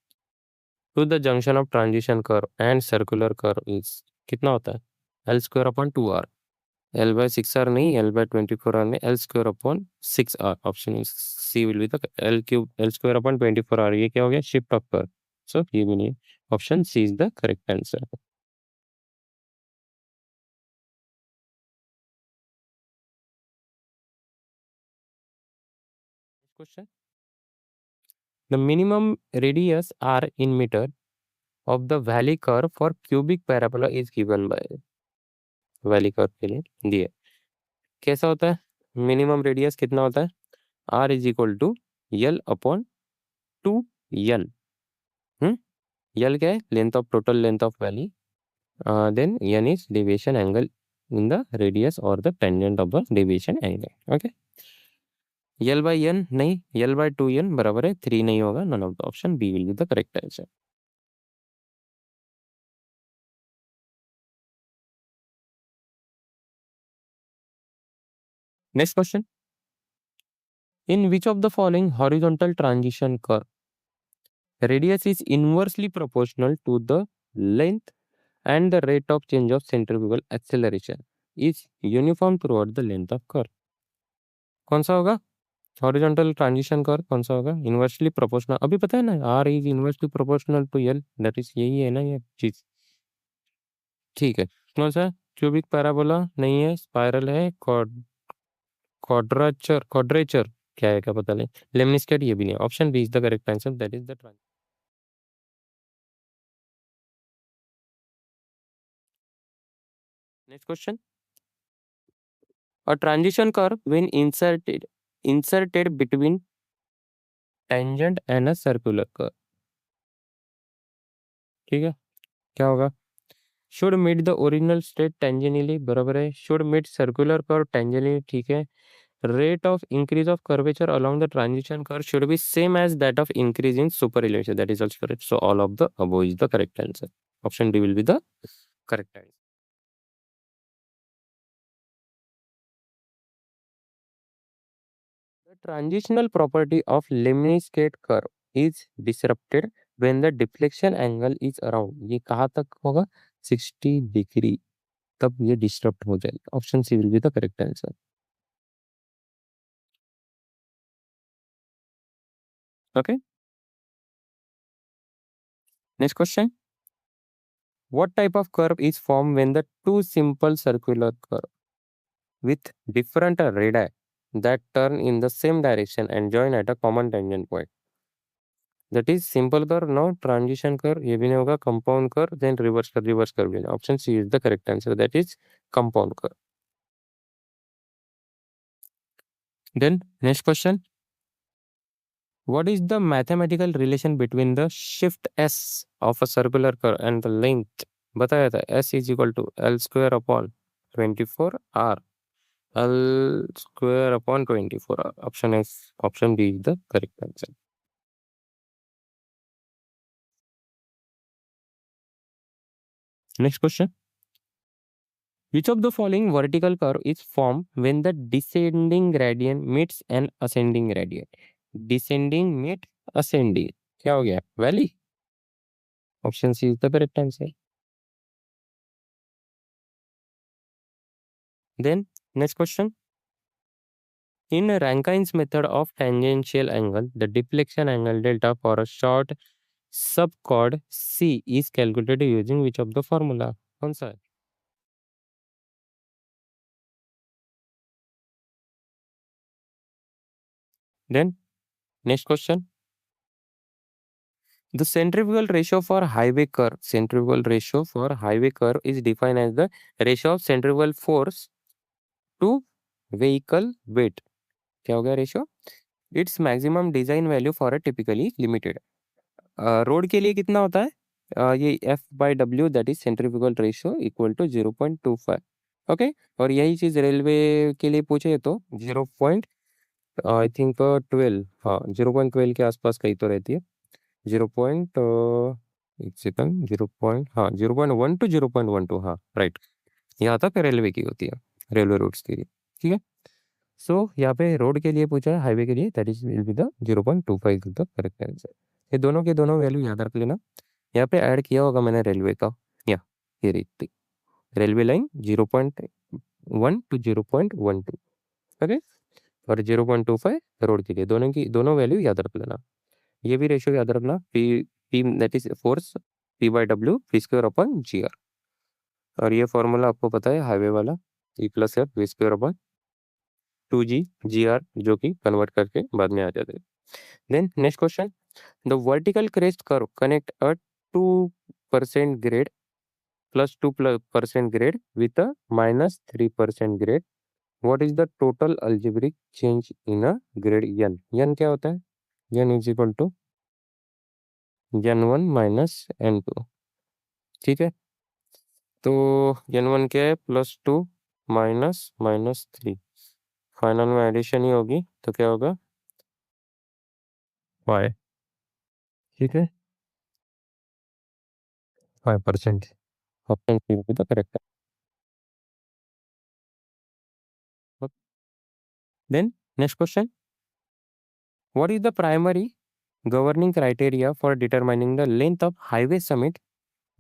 to the junction of transition curve and circular curve is कितना होता है? L square upon 2r. L by 6r नहीं, L by 24r नहीं, L square upon 6r. Option is C will be the L cube, L square upon 24r. ये क्या हो गया? Shift of curve. So ये भी नहीं. Option C is the correct answer. question. The minimum radius r in meter of the valley curve for cubic parabola is given by. Valley curve के लिए दिए कैसा होता है मिनिमम रेडियस कितना होता है r is equal to L upon 2l L क्या है length of total length of valley then n is deviation angle in the radius or the tangent of the deviation angle. Okay. L by n नहीं L by 2n बराबर है 3 नहीं होगा none of the option B will be the correct answer. Next question. In which of the following horizontal transition curve radius is inversely proportional to the length and the rate of change of centrifugal acceleration is uniform throughout the length of curve? कौन सा होगा horizontal transition curve कौन सा होगा inversely proportional अभी पता है ना R is inversely proportional to L that is यही है ना ये चीज ठीक है कौन सा क्यूबिक पैराबोला नहीं है स्पाइरल है क्वाड्रेचर क्या है क्या पता नहीं लेमनिस्केट ये भी नहीं option B is the correct answer that is the next question a transition curve when inserted between tangent and a circular curve ठीक है क्या होगा should meet the original state tangentially बराबर है should meet circular curve tangentially ठीक है rate of increase of curvature along the transition curve should be same as that of increase in super elevation that is also correct so all of the above is the correct answer option D will be the correct answer. The transitional property of lemniscate curve is disrupted when the deflection angle is around ये कहाँ तक होगा 60 degree तब ये disturb हो जाएगा option C will be the correct answer okay next question what type of curve is formed when the two simple circular curve with different radii that turn in the same direction and join at a common tangent point that is simple curve no transition curve ये भी नहीं होगा compound curve then reverse curve भी नहीं option C is the correct answer that is compound curve. Then next question what is the mathematical relation between the shift s of a circular curve and the length बताया था s is equal to l square upon 24 r l square upon 24 r option B is the correct answer. Next question which of the following vertical curve is formed when the descending gradient meets an ascending gradient descending meet ascending क्या हो गया valley option C is the correct answer. Then next question in Rankine's method of tangential angle the deflection angle delta for a short subchord C is calculated using which of the formula कौन सा है then next question the centrifugal ratio for highway curve is defined as the ratio of centrifugal force to vehicle weight क्या हो गया ratio it's maximum design value for a typically limited road के लिए कितना होता है ये F/W that is centrifugal ratio equal to 0.25 okay और यही चीज रेलवे के लिए पूछे तो 0. आई थिंक 12 हाँ 0.12 के आसपास कहीं तो रहती है 0. एक सेकंड 0. 0.1 to 0.12 हाँ राइट यहाँ तक रेलवे की होती है रेलवे रूट्स के लिए ठीक है सो यहाँ पे रोड के लिए पूछा है हाईवे के लिए that is will be the 0.25 the correct answer ये दोनों के दोनों वैल्यू याद रख लेना यहाँ पे ऐड किया होगा मैंने रेलवे का या ये रही रेलवे लाइन 0.1 to 0.12 ओके और 0.25 रोड के लिए दोनों वैल्यू याद रख लेना ये भी रेशियो याद रखना P P that is force P/W P square upon GR और ये फॉर्मूला आपको पता है हाईवे वाला E + F V square upon 2G, GR जो कि कन्वर्ट करके बाद में आ जाते हैं। Then next question, the vertical crest curve connect a 2% grade plus 2% grade with a -3% grade. What is the total algebraic change in a grade n? n क्या होता है? n is equal to n1 minus n2. ठीक है, तो n1 क्या है? +2 -3, final में addition ही होगी तो क्या होगा? y. ठीक है, 5%. Option C will be the correct answer. Then next question, what is the primary governing criteria for determining the length of highway summit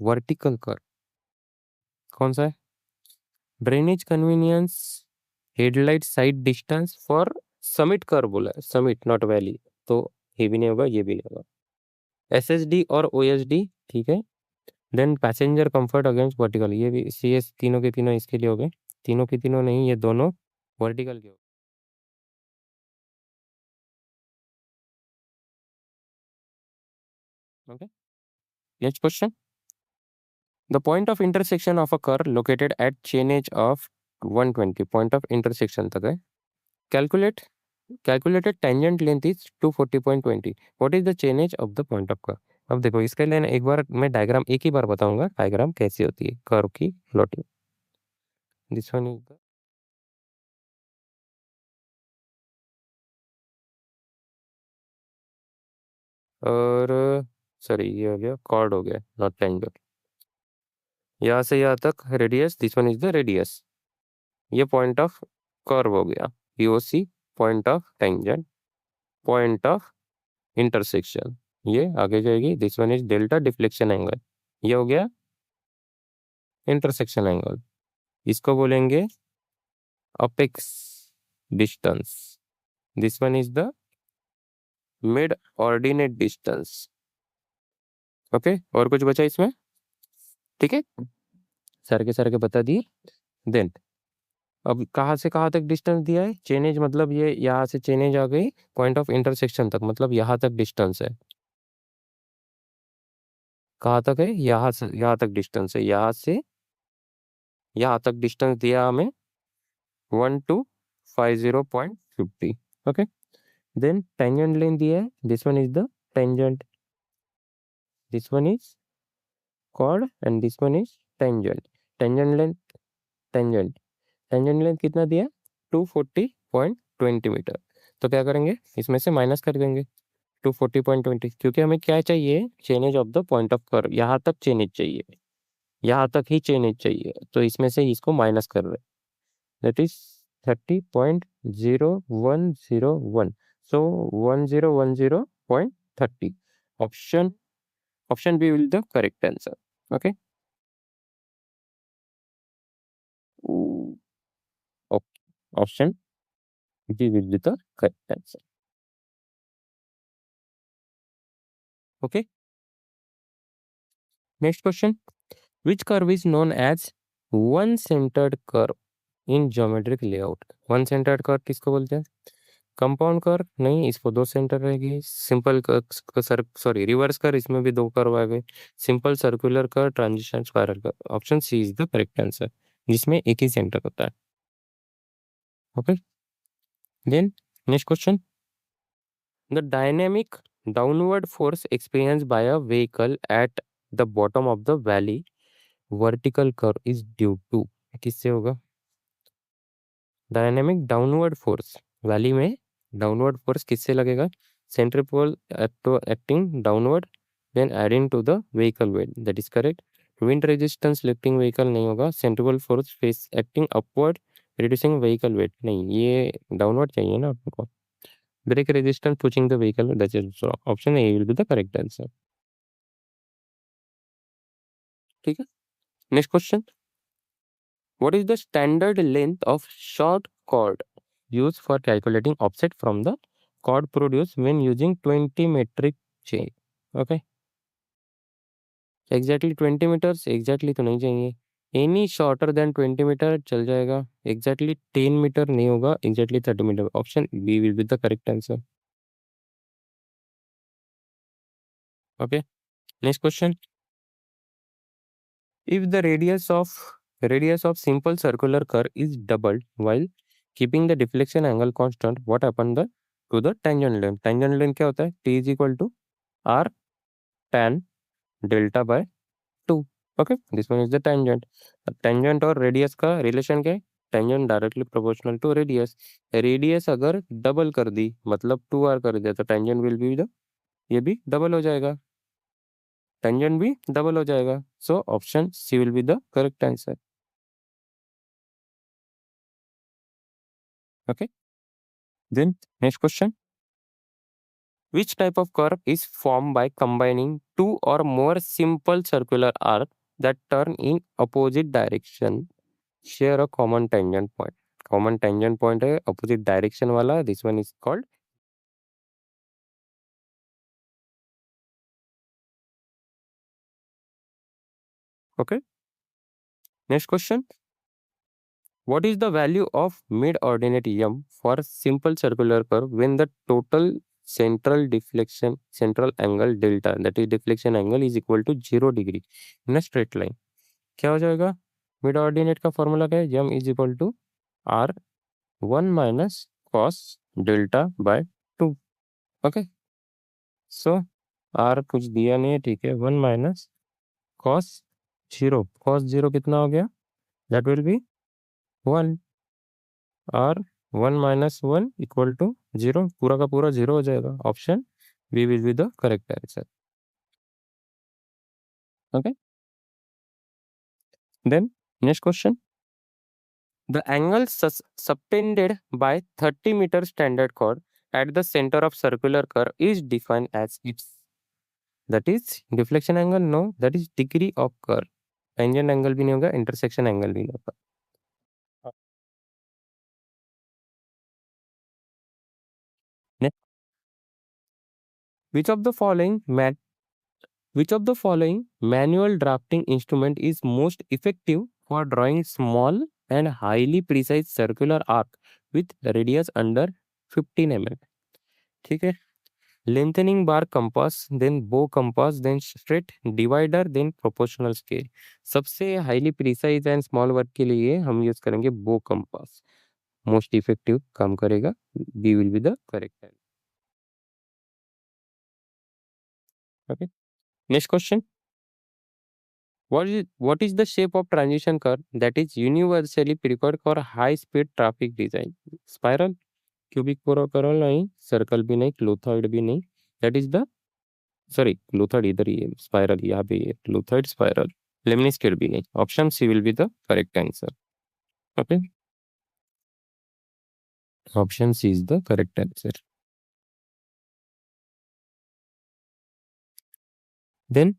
vertical curve? कौन सा है? Drainage convenience, headlight side distance for summit curve बोला है, summit not valley, तो ये भी नहीं होगा, ये भी नहीं होगा। एसएसडी और ओएसडी, ठीक है। देन पैसेंजर कंफर्ट अगेंस्ट वर्टिकल, ये भी सीएस, तीनों के तीनों इसके लिए हो गए। तीनों के तीनों नहीं, ये दोनों वर्टिकल के हो। Okay, next question, the point of intersection of a curve located at chainage of 120, point of intersection तक है। Calculate calculated tangent length is 240.20. What is the chainage of the point of curve? अब देखो इसके लिए एक बार मैं diagram एक ही बार बताऊंगा, डायग्राम कैसी होती है कर्व की प्लॉटिंग। दिस वन इज और सॉरी ये हो गया कॉर्ड, हो गया नॉट ट्रायंगल। यहाँ से यहाँ तक radius, this one is the radius. ये पॉइंट ऑफ कर्व हो गया, POC, point of tangent, point of intersection, ये आगे जाएगी। This one is delta deflection angle, ये हो गया इंटरसेक्शन एंगल। इसको बोलेंगे apex distance. This one is the mid ordinate distance. Okay, और कुछ बचा इसमें? ठीक है, सर के बता दिए। देन अब कहाँ से कहाँ तक डिस्टेंस दिया है? चेनेज मतलब ये यहाँ से चेनेज आ गई पॉइंट ऑफ इंटरसेक्शन तक, मतलब यहाँ तक डिस्टेंस है। कहाँ तक है? यहाँ से यहाँ तक डिस्टेंस है, यहाँ से यहाँ तक डिस्टेंस दिया हमें 1250.50। ओके, देन टेंजेंट लेंथ दिया है, this one is the tangent, this one is chord and this one is tangent. Tangent length, tangent length कितना दिया? 240.20 मीटर। तो क्या करेंगे, इसमें से माइनस कर देंगे 240.20, क्योंकि हमें क्या चाहिए? Chainage of the point of curve, यहाँ तक चेनेज चाहिए, यहाँ तक ही चेनेज चाहिए, तो इसमें से इसको माइनस कर रहे हैं। That is 30.0101, so 1010.30। Option B will the correct answer. Okay, option B will be the correct answer. Okay, next question, which curve is known as one centered curve in geometric layout? One centred curve किसको बोलते हैं? Compound curve नहीं, इसको दो centre रहेगी। Simple sorry reverse curve, इसमें भी दो कर्व आ गए। Simple circular curve, transition spiral curve. Option C is the correct answer, जिसमें एक ही सेंटर होता है। Okay, then next question, the dynamic downward force experienced by a vehicle at the bottom of the valley vertical curve is due to, किससे होगा? Dynamic downward force, valley में downward force किससे लगेगा? Centrifugal acting downward, then adding to the vehicle weight, that is correct. Wind resistance lifting vehicle नहीं होगा। Centrifugal force face acting upward reducing vehicle weight नहीं, ये downward चाहिए ना आपको। Brake resistance pushing the vehicle, that is option A will be the correct answer. ठीक है, next question, what is the standard length of short chord used for calculating offset from the chord produced when using 20 metric chain? Okay, exactly 20 meters, exactly तो नहीं चाहिए। Any shorter than 20 metre चल जाएगा, exactly 10 metre नहीं होगा, exactly 30 metre. Option B will be the correct answer. Okay, next question. If the radius of simple circular curve is doubled while keeping the deflection angle constant, what happened to the tangent length? Tangent length क्या होता है? T is equal to R tan delta by 2. Okay, this one is the tangent. Tangent और radius का relation क्या है? Tangent directly proportional to radius. Radius अगर double कर दी मतलब 2R कर दिया तो tangent will be the, ये भी double हो जाएगा, tangent भी double हो जाएगा. So option C will be the correct answer. Okay. Then next question. Which type of curve is formed by combining two or more simple circular arcs that turn in opposite direction, share a common tangent point? Common tangent point है opposite direction वाला. This one is called. Okay. Next question. What is the value of mid-ordinate m for simple circular curve when the total central angle delta, that is deflection angle, is equal to 0 degree in a straight line? क्या हो जाएगा? Mid ordinate का formula क्या है? m is equal to R 1 - cos delta by 2. Okay, so R कुछ दिया नहीं है, ठीक है. 1 - cos 0 कितना हो गया? That will be 1. Or 1 - 1 equal to 0, पूरा का पूरा 0 हो जाएगा. Option B will be the correct answer. Okay, then next question. The angle subtended by 30 meter standard chord at the center of circular curve is defined as its, that is deflection angle, no, that is degree of curve. Tangent angle भी नहीं होगा, intersection angle भी नहीं होगा. Ne- Which of the following manual drafting instrument is most effective for drawing small and highly precise circular arc with radius under 15 mm? ठीक है. Lengthening bar compass, then bow compass, then straight divider, then proportional scale. सबसे highly precise and small work के लिए हम use करेंगे बो compass. Most effective काम करेगा. B will be the correct answer. Okay, next question. What is the shape of transition curve that is universally preferred for high speed traffic design? Spiral, cubic coral नहीं, circle भी नहीं, क्लोथॉइड भी नहीं. That is the, sorry क्लोथॉइड इधर ही है, spiral यहाँ पे है, क्लोथॉइड स्पाइरल. लेमनिस्केट भी नहीं. Option C will be the correct answer. Okay, option C is the correct answer. Then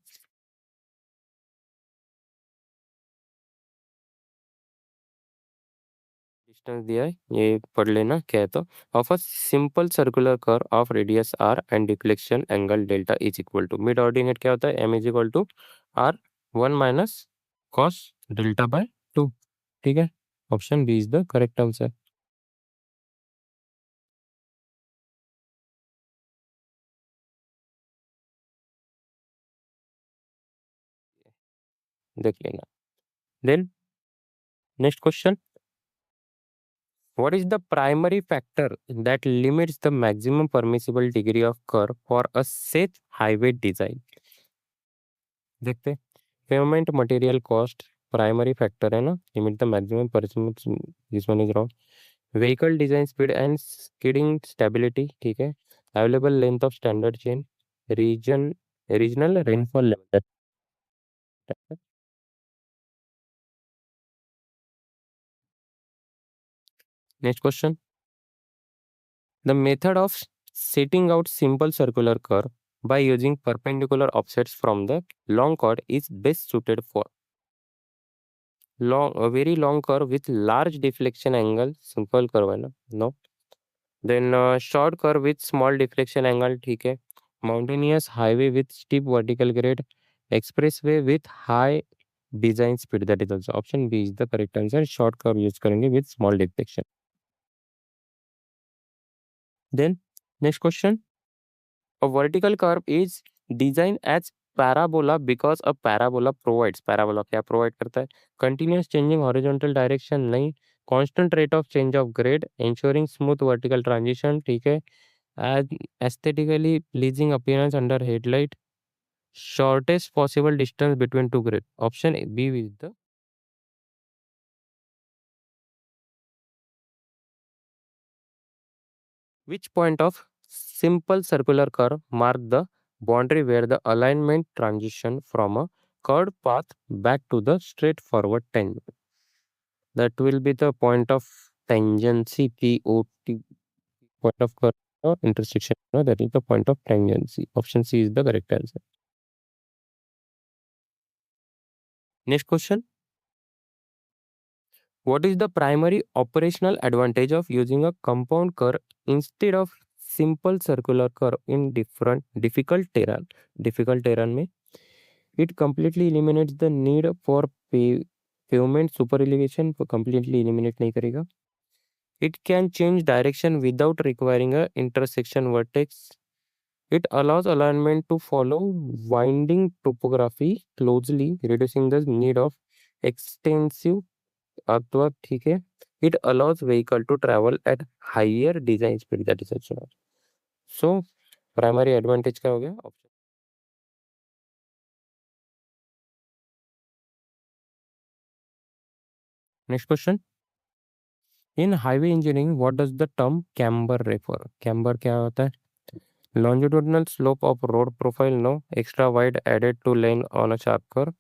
distance दिया है, ये पढ़ लेना क्या है. तो of a simple circular curve of radius R and deflection angle delta is equal to, mid ordinate क्या होता है? M is equal to R 1 - cos delta by 2. ठीक है, option B is the correct answer. देख लेना. Then next question. What is the primary factor that limits the maximum permissible degree of curve for a safe highway design? देखते. Payment material cost primary factor है ना, limit the maximum permissible. This one is wrong. Vehicle design speed and skidding stability, ठीक है. Available length of standard chain, regional rainfall level. Next question. The method of setting out simple circular curve by using perpendicular offsets from the long chord is best suited for a very long curve with large deflection angle. Simple curve है ना? No. Then short curve with small deflection angle, ठीक है. Mountainous highway with steep vertical grade, expressway with high design speed, that is also option B is the correct answer. Short curve use करेंगे with small deflection. Then next question, a vertical curve is designed as parabola because a parabola provides, parabola क्या provide करता है, continuous changing horizontal direction नहीं, constant rate of change of grade, ensuring smooth vertical transition, ठीक है, and aesthetically pleasing appearance under headlight, shortest possible distance between two grade, option B is the which point of simple circular curve mark the boundary where the alignment transition from a curved path back to the straightforward tangent. That will be the point of tangency, POT, point of curve or intersection. No, that is the point of tangency. Option C is the correct answer. Next question. What is the primary operational advantage of using a compound curve instead of simple circular curve in different difficult terrain? Difficult terrain में it completely eliminates the need for pavement super elevation, completely eliminate नहीं करेगा. It can change direction without requiring a intersection vertex. It allows alignment to follow winding topography closely, reducing the need of extensive अथवा ठीक है. It allows vehicle to travel at higher design speed, that is also. So primary advantage क्या हो गया? Next question. In highway engineering, what does the term camber refer? Camber क्या होता है? Longitudinal slope of road profile, no. Extra wide added to lane on a sharp curve.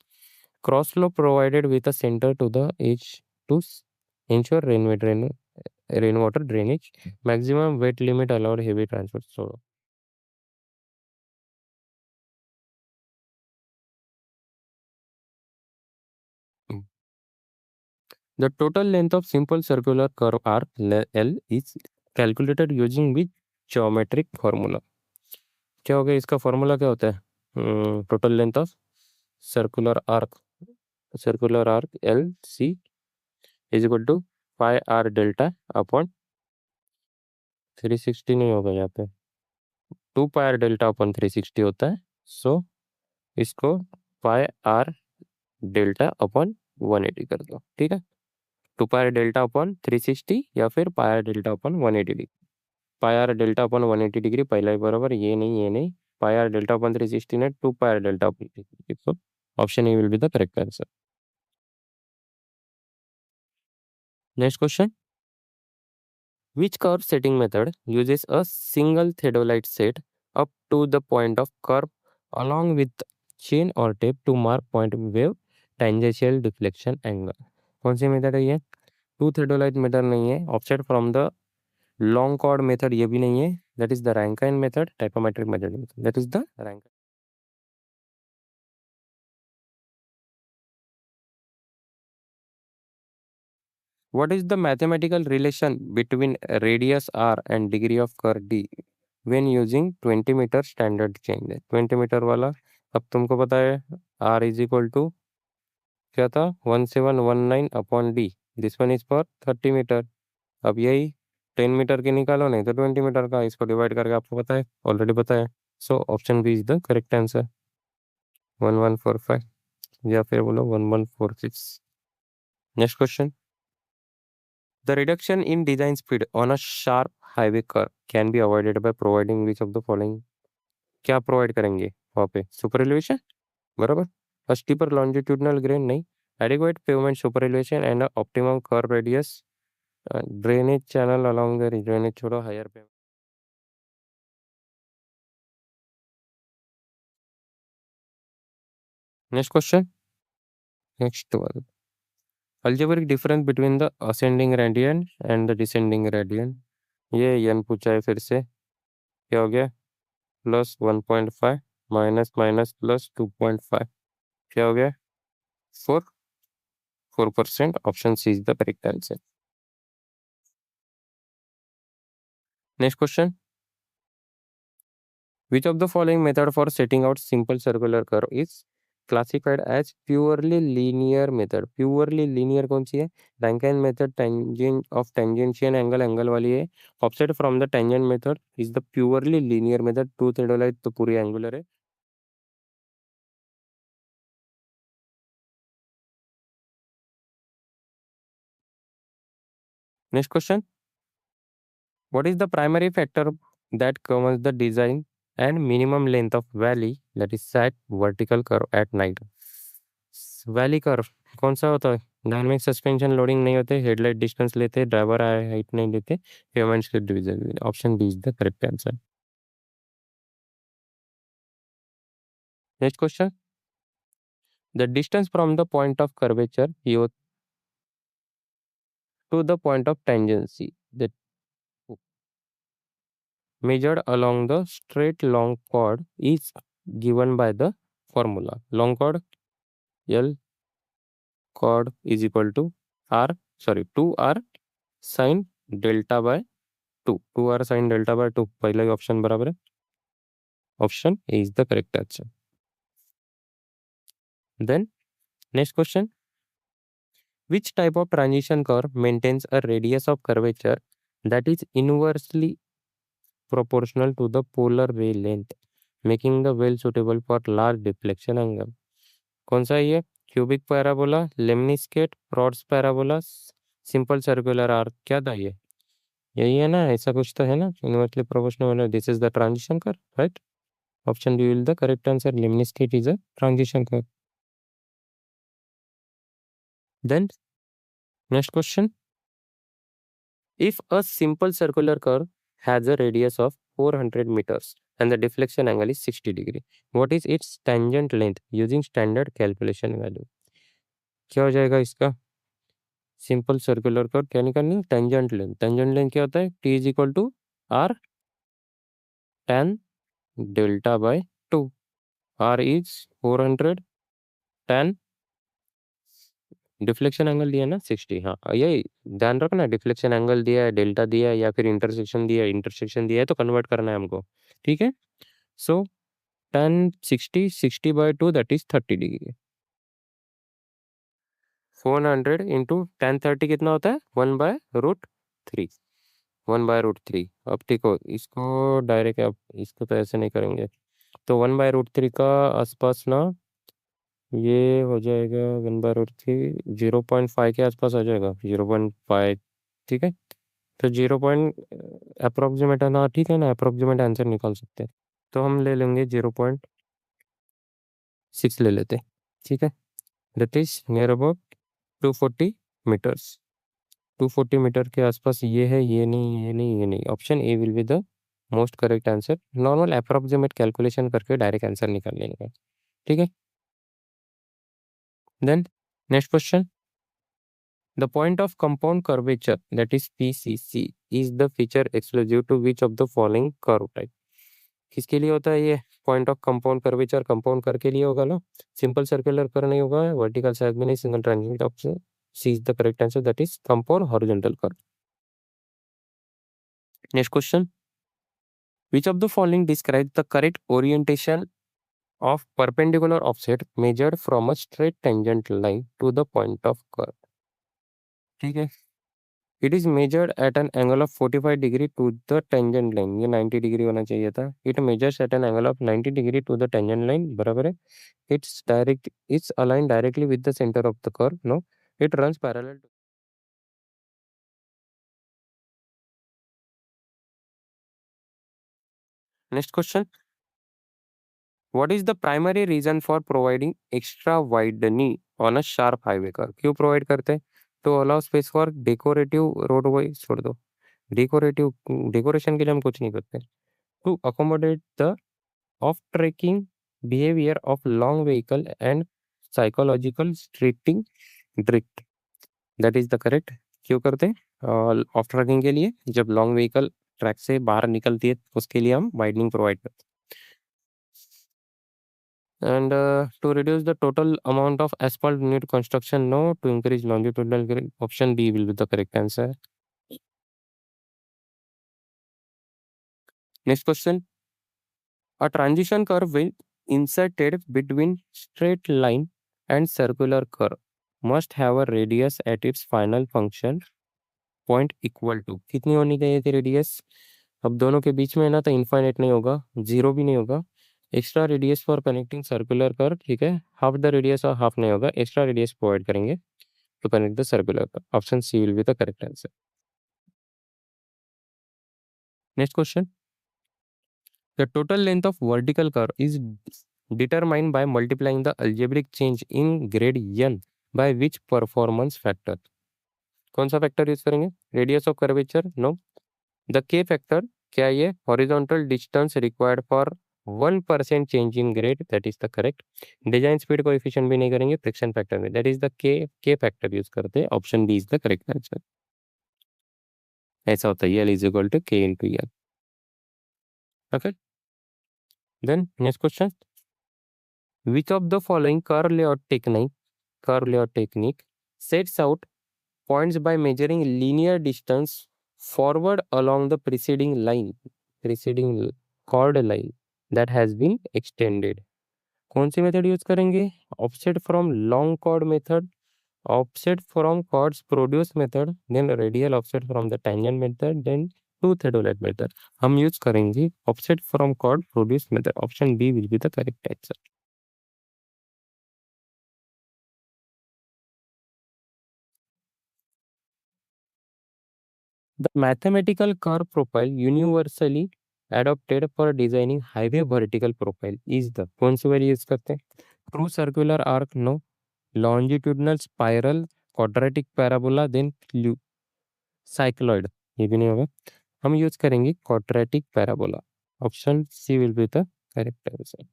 Cross slope provided with a center to the edge to ensure rainwater drainage. Maximum weight limit allowed heavy transport. So mm. The total length of simple circular curve arc L is calculated using which geometric formula? क्या हो गया इसका formula क्या होता है? Total length of circular arc L C is equal to pi R delta upon 360 नहीं होगा यहाँ पे, 2 पाई आर डेल्टा अपॉन 360 होता है. सो इसको पाई आर डेल्टा अपॉन 180 कर दो, ठीक है. 2 पाई आर डेल्टा अपॉन 360 या फिर पाई आर डेल्टा अपॉन 180 डिग्री. पाई आर डेल्टा अपॉन 180 डिग्री पहला ही बराबर, ये नहीं. पाई आर डेल्टा अपॉन 360 ने 2 pi R delta upon 360. So option A will be the correct answer. Next question. Which curve setting method uses a single theodolite set up to the point of curve along with chain or tape to mark point wave tangential deflection angle? कौन सी method है ये? To theodolite method नहीं है. Offset from the long chord method ये भी नहीं है. That is the Rankine method, typometric method. That is the Rankine. What is the mathematical relation between radius r and degree of curve d when using 20 metre standard chain है? 20 metre वाला अब तुमको पता है r इज इक्वल टू क्या था? 1719 upon D. This one is for 30 metre. अब यही 10 मीटर की निकालो, नहीं तो 20 मीटर का, इसको डिवाइड करके आपको पता है, ऑलरेडी पता है. So option B is the correct answer. 1145 या फिर बोलो 1146. Next question. The reduction in design speed on a sharp highway curve can be avoided by providing which of the following? क्या प्रोवाइड करेंगे वहाँ पे? सुपर एलिवेशन, बराबर. A steeper longitudinal grade नहीं. Adequate pavement super elevation and a optimum curve radius. Drainage channel along the drainage छोड़ो, higher pavement. Next question. Next one. Algebraic difference between the ascending radian and the descending radian. ये n पूछा है फिर से. क्या हो गया? Plus 1.5 minus minus plus 2.5. क्या हो गया? 4%. Option C is the correct answer. Next question. Which of the following method for setting out simple circular curve is classified as purely linear method. Purely linear कौन सी है? Rankine method tangent of tangential angle angle वाली है. Offset from the tangent method is the purely linear method. Two theodolite तो पूरी angular है. Next question. What is the primary factor that governs the design and minimum length of valley that is set vertical curve at night? Valley curve कौन सा होता है? Dynamic suspension loading नहीं होते, headlight distance लेते, driver height नहीं लेते, payment slip division. Option B is the correct answer. Next question. The distance from the point of curvature PO to the point of tangency that measured along the straight long chord is given by the formula. Long chord L chord is equal to R, sorry, 2R sin delta by 2. 2R sin delta by 2. पहला ही option बराबर है. Option A is the correct answer. Then next question. Which type of transition curve maintains a radius of curvature that is inversely proportional to the polar ray length, making the well suitable for large deflection angle? कौन सा है ये? Cubic parabola, lemniscate, rods parabola, simple circular arc. क्या था ये? यही है ना? ऐसा कुछ तो है ना, inversely proportional. This is the transition curve, right? Option B will the correct answer. Lemniscate is a transition curve. Then next question. If a simple circular curve has a radius of 400 meters and the deflection angle is 60 degree, what is its tangent length using standard calculation value? क्या हो जाएगा इसका? Simple circular curve क्या निकालनी है? Tangent length. Tangent length क्या होता है? T is equal to R tan delta by 2. R is 400, tan deflection angle दिया है ना 60. हाँ, ये ध्यान रखना. डिफ्लेक्शन एंगल दिया है, डेल्टा दिया है, या फिर इंटरसेक्शन दिया है. इंटरसेक्शन दिया है तो कन्वर्ट करना है हमको. ठीक है. सो tan 60 by 2 that is 30 degree. 400 into tan 30 कितना होता है? 1/√3. 1/√3. अब ठीक हो, इसको डायरेक्ट, अब इसको तो ऐसे नहीं करेंगे. तो 1/√3 का आसपास ना ये हो जाएगा. 1/√3 0.5 के आसपास आ जाएगा. 0.5. ठीक है. तो 0. अप्रोक्सीमेट है ना? ठीक है ना, अप्रोक्सीमेट आंसर निकाल सकते हैं. तो हम ले लेंगे 0.6 ले लेते. ठीक है. That is near about 240 metres. 240 metre के आसपास ये है. ये नहीं, ये नहीं, ये नहीं. Option A will be the most correct answer. Normal approximate calculation करके डायरेक्ट आंसर निकाल लेंगे. ठीक है. Then next question. The point of compound curvature, that is PCC, is the feature exclusive to which of the following curve type? किसके लिए होता है ये point of compound curvature? Compound कर के लिए होगा ना. सिंपल सर्कुलर कर नहीं होगा. वर्टिकल साइड में नहीं, single transect. Option C is the correct answer. That is compound horizontal curve. Next question. Which of the following describes the correct orientation of perpendicular offset measured from a straight tangent line to the point of curve? ठीक है. It is measured at an angle of 45 degree to the tangent line. ये 90 degree होना चाहिए था. It measures at an angle of 90 degree to the tangent line. बराबर है. It's aligned directly with the center of the curve. No, it runs parallel to. Next question. What is the primary reason for providing extra widening on a sharp highway curve? क्यों provide करते हैं? To allow space for decorative roadway. छोड़ दो. Decoration के लिए हम कुछ नहीं करते. To accommodate the off-tracking behavior of long vehicle and psychological streeting drift. That is the correct. क्यों करते हैं? ऑफ ट्रैकिंग के लिए. जब लॉन्ग व्हीकल ट्रैक से बाहर निकलती है उसके लिए हम वाइडनिंग प्रोवाइड करते हैं. And to reduce the total amount of asphalt need construction. No, to increase longitudinal. Option B will be the correct answer. Next question. A transition curve inserted between straight line and circular curve must have a radius at its final function point equal to, कितनी होनी चाहिए थी radius? अब दोनों के बीच में ना तो इनफाइनाइट नहीं होगा, जीरो भी नहीं होगा। Extra radius for connecting circular curve, ठीक है, हाफ द रेडियस और हाफ नहीं होगा, एक्स्ट्रा रेडियस प्रोवाइड करेंगे to connect the circular curve. Option C will be the correct answer. Next question, the total length of vertical curve is determined by multiplying the algebraic change in grade n by which performance factor? कौन सा factor use करेंगे? Radius of curvature? No. The K factor? क्या ये horizontal distance required for 1% change in grade? That is the correct. Design speed coefficient भी नहीं करेंगे, friction factor में, that is the K factor use करते हैं। Option B is the correct answer. ऐसा होता है L is equal to K into L. Okay, then next question, which of the following curve layout technique sets out points by measuring linear distance forward along the preceding chord line that has been extended? कौन सी method use करेंगे? Offset from long chord method, offset from chords produce method, then radial offset from the tangent method, then two theodolite method. हम use करेंगे offset from chord produce method. Option B will be the correct answer. The mathematical curve profile universally adopted for designing highway vertical profile is the, कौन सी वाली use करते हैं? True circular arc? No. Longitudinal spiral, quadratic parabola, then cycloid? ये भी नहीं होगा, हम use करेंगे quadratic parabola. Option C will be the correct answer.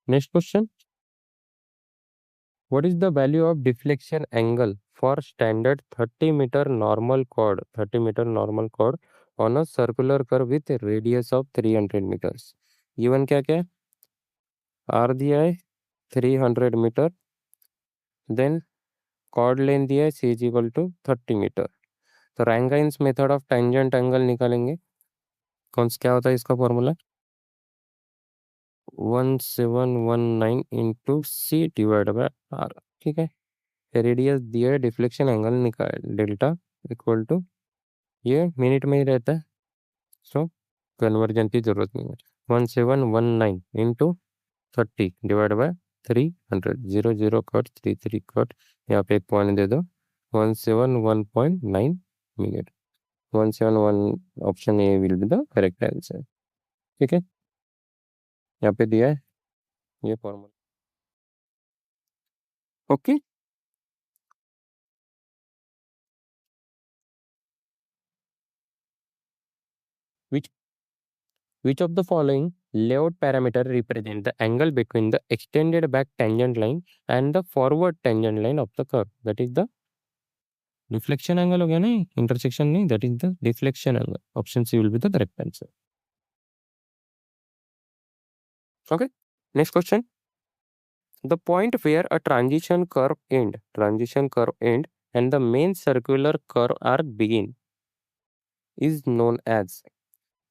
Next question, what is the value of deflection angle for standard 30-meter normal chord, 30-meter normal chord on a circular curve with a radius of 300 meters? given क्या क्या है? r दिया है 300 metre, then chord length दिया है c is equal to 30 metre. तो Rankine's method of tangent angle निकालेंगे। कौन सा क्या होता है इसका formula? 1719 into C divide by R, ठीक है। रेडियस दिया है, डिफ्लेक्शन एंगल निकाल डेल्टा इक्वल टू, ये मिनट में ही रहता है, सो कन्वर्जन की जरूरत नहीं है। 1719 into 30 divide by 300, 0 0 cut, 3 3 cut, यहाँ पे एक पॉइंट दे दो, 171.9 minute. 171 option A will be the correct answer, ठीक है। यहाँ पे दिया है ये formula, okay. which Which of the following layout parameter represent the angle between the extended back tangent line and the forward tangent line of the curve? That is the deflection angle हो गया नहीं, intersection नहीं, that is the deflection angle. Option C will be the correct answer. Okay. Next question. The point where a transition curve end and the main circular curve arc begin is known as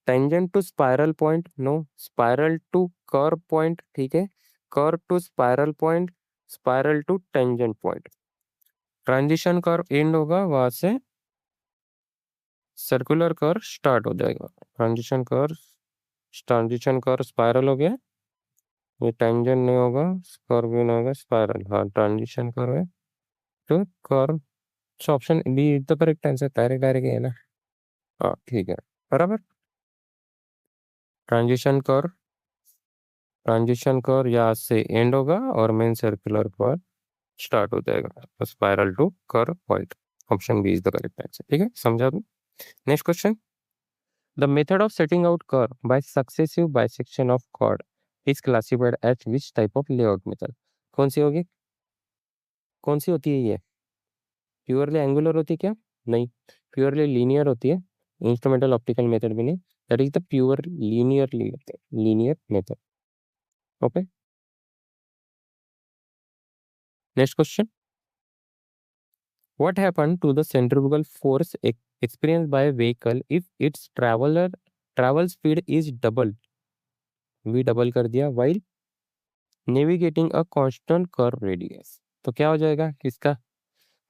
tangent to spiral point? No. Spiral to curve point, ठीक है, curve to spiral point, spiral to tangent point. Transition curve end होगा, वहां से circular curve start हो जाएगा। Transition curve spiral हो गया, ये टेंजेंट नहीं होगा, कर्व भी नहीं होगा, स्पाइरल। हाँ, ट्रांजिशन कर्व है तो curve. Option B is the correct answer. Direct direct है ना, हाँ ठीक है, बराबर। ट्रांजिशन कर्व, यहाँ से एंड होगा और मेन सर्कुलर कर्व स्टार्ट हो जाएगा, spiral to curve point. Option B is the correct answer, ठीक है, समझा दूं। Next question, the method of setting out curve by successive bisection of chord is classified as which type of layout method? कौन सी होगी? कौन सी होती है ये? प्योरली एंगुलर होती है क्या? नहीं, प्योरली लीनियर होती है, इंस्ट्रूमेंटल ऑप्टिकल मेथड भी नहीं, that is the pure linear method. Okay, next question, what happened to the centrifugal force experienced by a vehicle if its travel speed is double, V double कर दिया, while navigating a constant curve radius. तो क्या हो जाएगा किसका,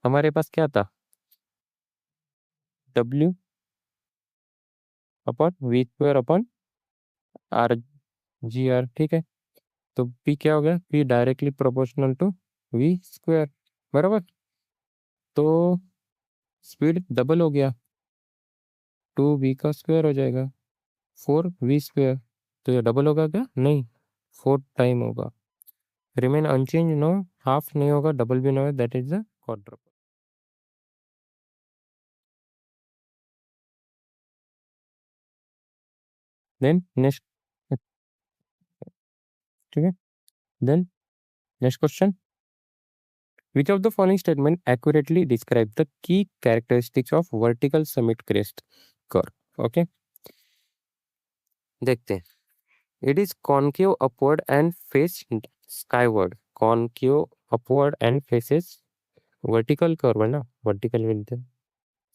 हमारे पास क्या था, W upon V square upon R G R, ठीक है। तो पी क्या हो गया, P directly proportional to V square, बराबर। तो स्पीड डबल हो गया, 2v का स्क्वायर हो जाएगा, 4v स्क्वायर। तो ये डबल होगा क्या, नहीं, 4 टाइम होगा। रिमेन अनचेंज, नो, हाफ नहीं होगा, डबल भी नहीं होगा, that is the quadruple. Then next, ठीक है, then next question, which of the following statement accurately describe the key characteristics of vertical summit crest curve? Okay, देखते हैं। It is concave upward and face skyward. Concave upward and faces vertical curve है ना, vertical with the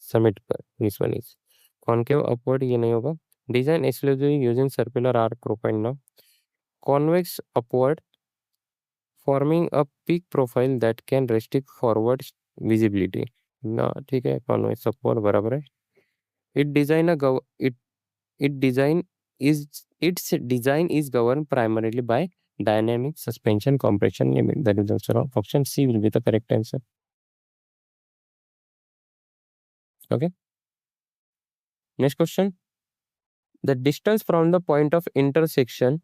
summit curve. This one is concave upward, ये नहीं होगा। Design exclusively using circular arc profile now. Convex upward, forming a peak profile that can restrict forward visibility. ना, ठीक है, convex upward बराबर है। It design a gov it it design is its design is governed primarily by dynamic suspension compression limit. That is also wrong. Option C will be the correct answer. Okay. Next question. The distance from the point of intersection,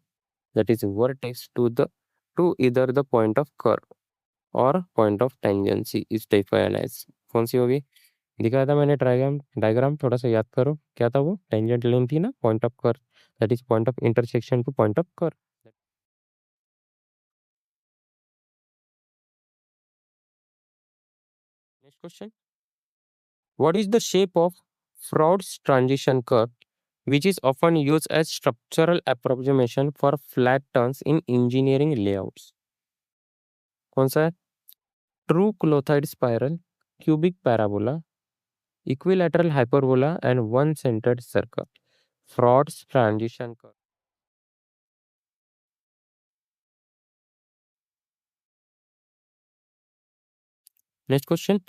that is vertex, to either the point of curve or point of tangency is defined as, कौन सी होगी, दिखाया था मैंने diagram, diagram थोड़ा सा याद करो, क्या था वो, टेंजेंट लाइन थी ना, point of curve, that is point of intersection two point of curve. Next question, what is the shape of Froude's transition curve, which is often used as structural approximation for flat turns in engineering layouts? कौन सा है, true clothoid spiral, cubic parabola, equilateral hyperbola and one centered circle, Froude's transition curve. Next question,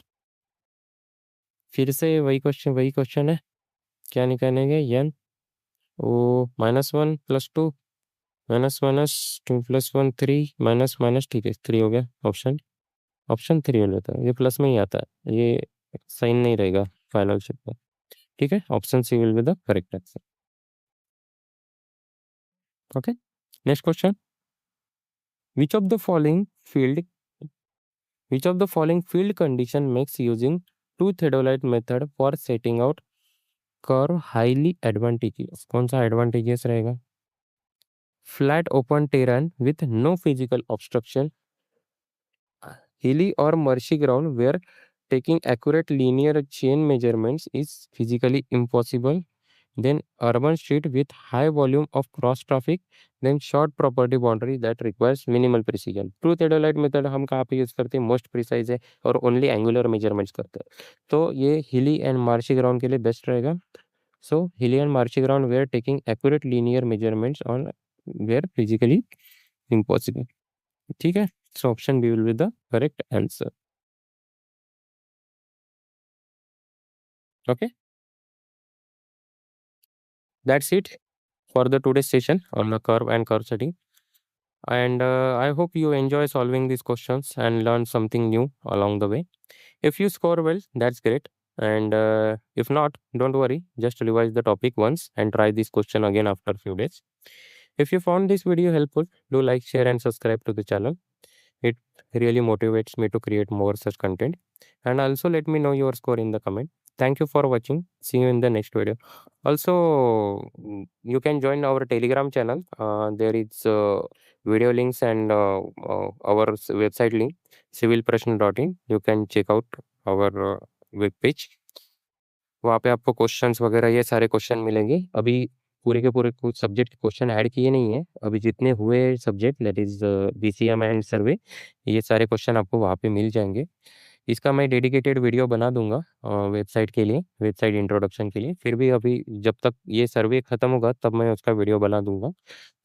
फिर से वही question है, क्या निकालेंगे, N O -1 + 2 -(-2 + 1 3 minus, ठीक है 3 हो गया, ऑप्शन ऑप्शन 3 हो जाता है, ये प्लस में ही आता है, ये साइन नहीं रहेगा फाइनल शिप में, ठीक है, option C will be the correct answer. Okay, next question, which of the following field which of the following field condition makes using two theodolite method for setting out curve highly advantageous? कौन सा advantageous रहेगा, flat open terrain with no physical obstruction, hilly or marshy ground where taking accurate linear chain measurements is physically impossible, then urban street with high volume of cross traffic, then short property boundary that requires minimal precision। True theodolite method हम कहाँ पे use करते हैं, most precise है और only angular measurements करते हैं, तो ये हिली एंड मार्शी ग्राउंड के लिए बेस्ट रहेगा। So hilly and marshy ground where taking accurate linear measurements on where physically impossible, ठीक है। So option B will be the correct answer. Okay, that's it for the today's session on the curve and curve setting. And I hope you enjoy solving these questions and learn something new along the way. If you score well, that's great. And if not, don't worry, just revise the topic once and try this question again after a few days. If you found this video helpful, do like, share and subscribe to the channel. It really motivates me to create more such content. And also let me know your score in the comment. Thank you for watching. See you in the next video. Also, you can join our Telegram channel. There is video links and our website link, civilprashna.in. You can check out our web page. वहाँ पे आपको questions वगैरह ये सारे question मिलेंगे। अभी पूरे के पूरे कुछ सब्जेक्ट के क्वेश्चन ऐड किए नहीं है, अभी जितने हुए subject that is BCM and सर्वे, ये सारे क्वेश्चन आपको वहाँ पे मिल जाएंगे। इसका मैं डेडिकेटेड वीडियो बना दूंगा वेबसाइट के लिए, वेबसाइट इंट्रोडक्शन के लिए। फिर भी अभी जब तक ये सर्वे खत्म होगा तब मैं उसका वीडियो बना दूंगा,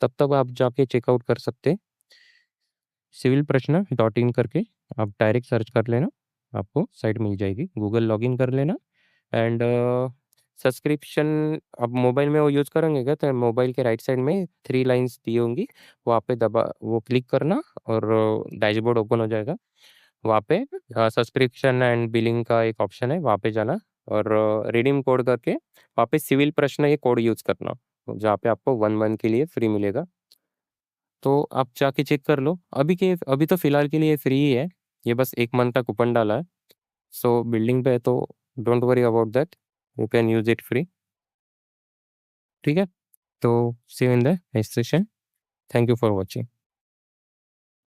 तब तक आप जाके चेकआउट कर सकते। सिविल प्रश्न डॉट इन करके आप डायरेक्ट सर्च कर लेना, आपको साइट मिल जाएगी। गूगल लॉगिन कर लेना एंड सब्सक्रिप्शन आप मोबाइल में वो यूज़ करेंगे क्या, तो मोबाइल के राइट साइड में 3 लाइन्स दी होंगी, वहाँ पे वो क्लिक करना और डैशबोर्ड ओपन हो जाएगा। वहाँ पे सब्सक्रिप्शन एंड बिलिंग का एक ऑप्शन है, वहाँ पे जाना और रिडीम कोड करके वहाँ पे सिविल प्रश्न ये कोड यूज़ करना, जहाँ पे आपको 1 मंथ के लिए फ्री मिलेगा। तो आप जाके चेक कर लो। अभी तो फिलहाल के लिए फ्री ही है, ये बस 1 मंथ का कूपन डाला है। सो बिल्डिंग पे है तो don't worry about that, you can use it free. ठीक है, तो see you in the next session. Thank you for watching.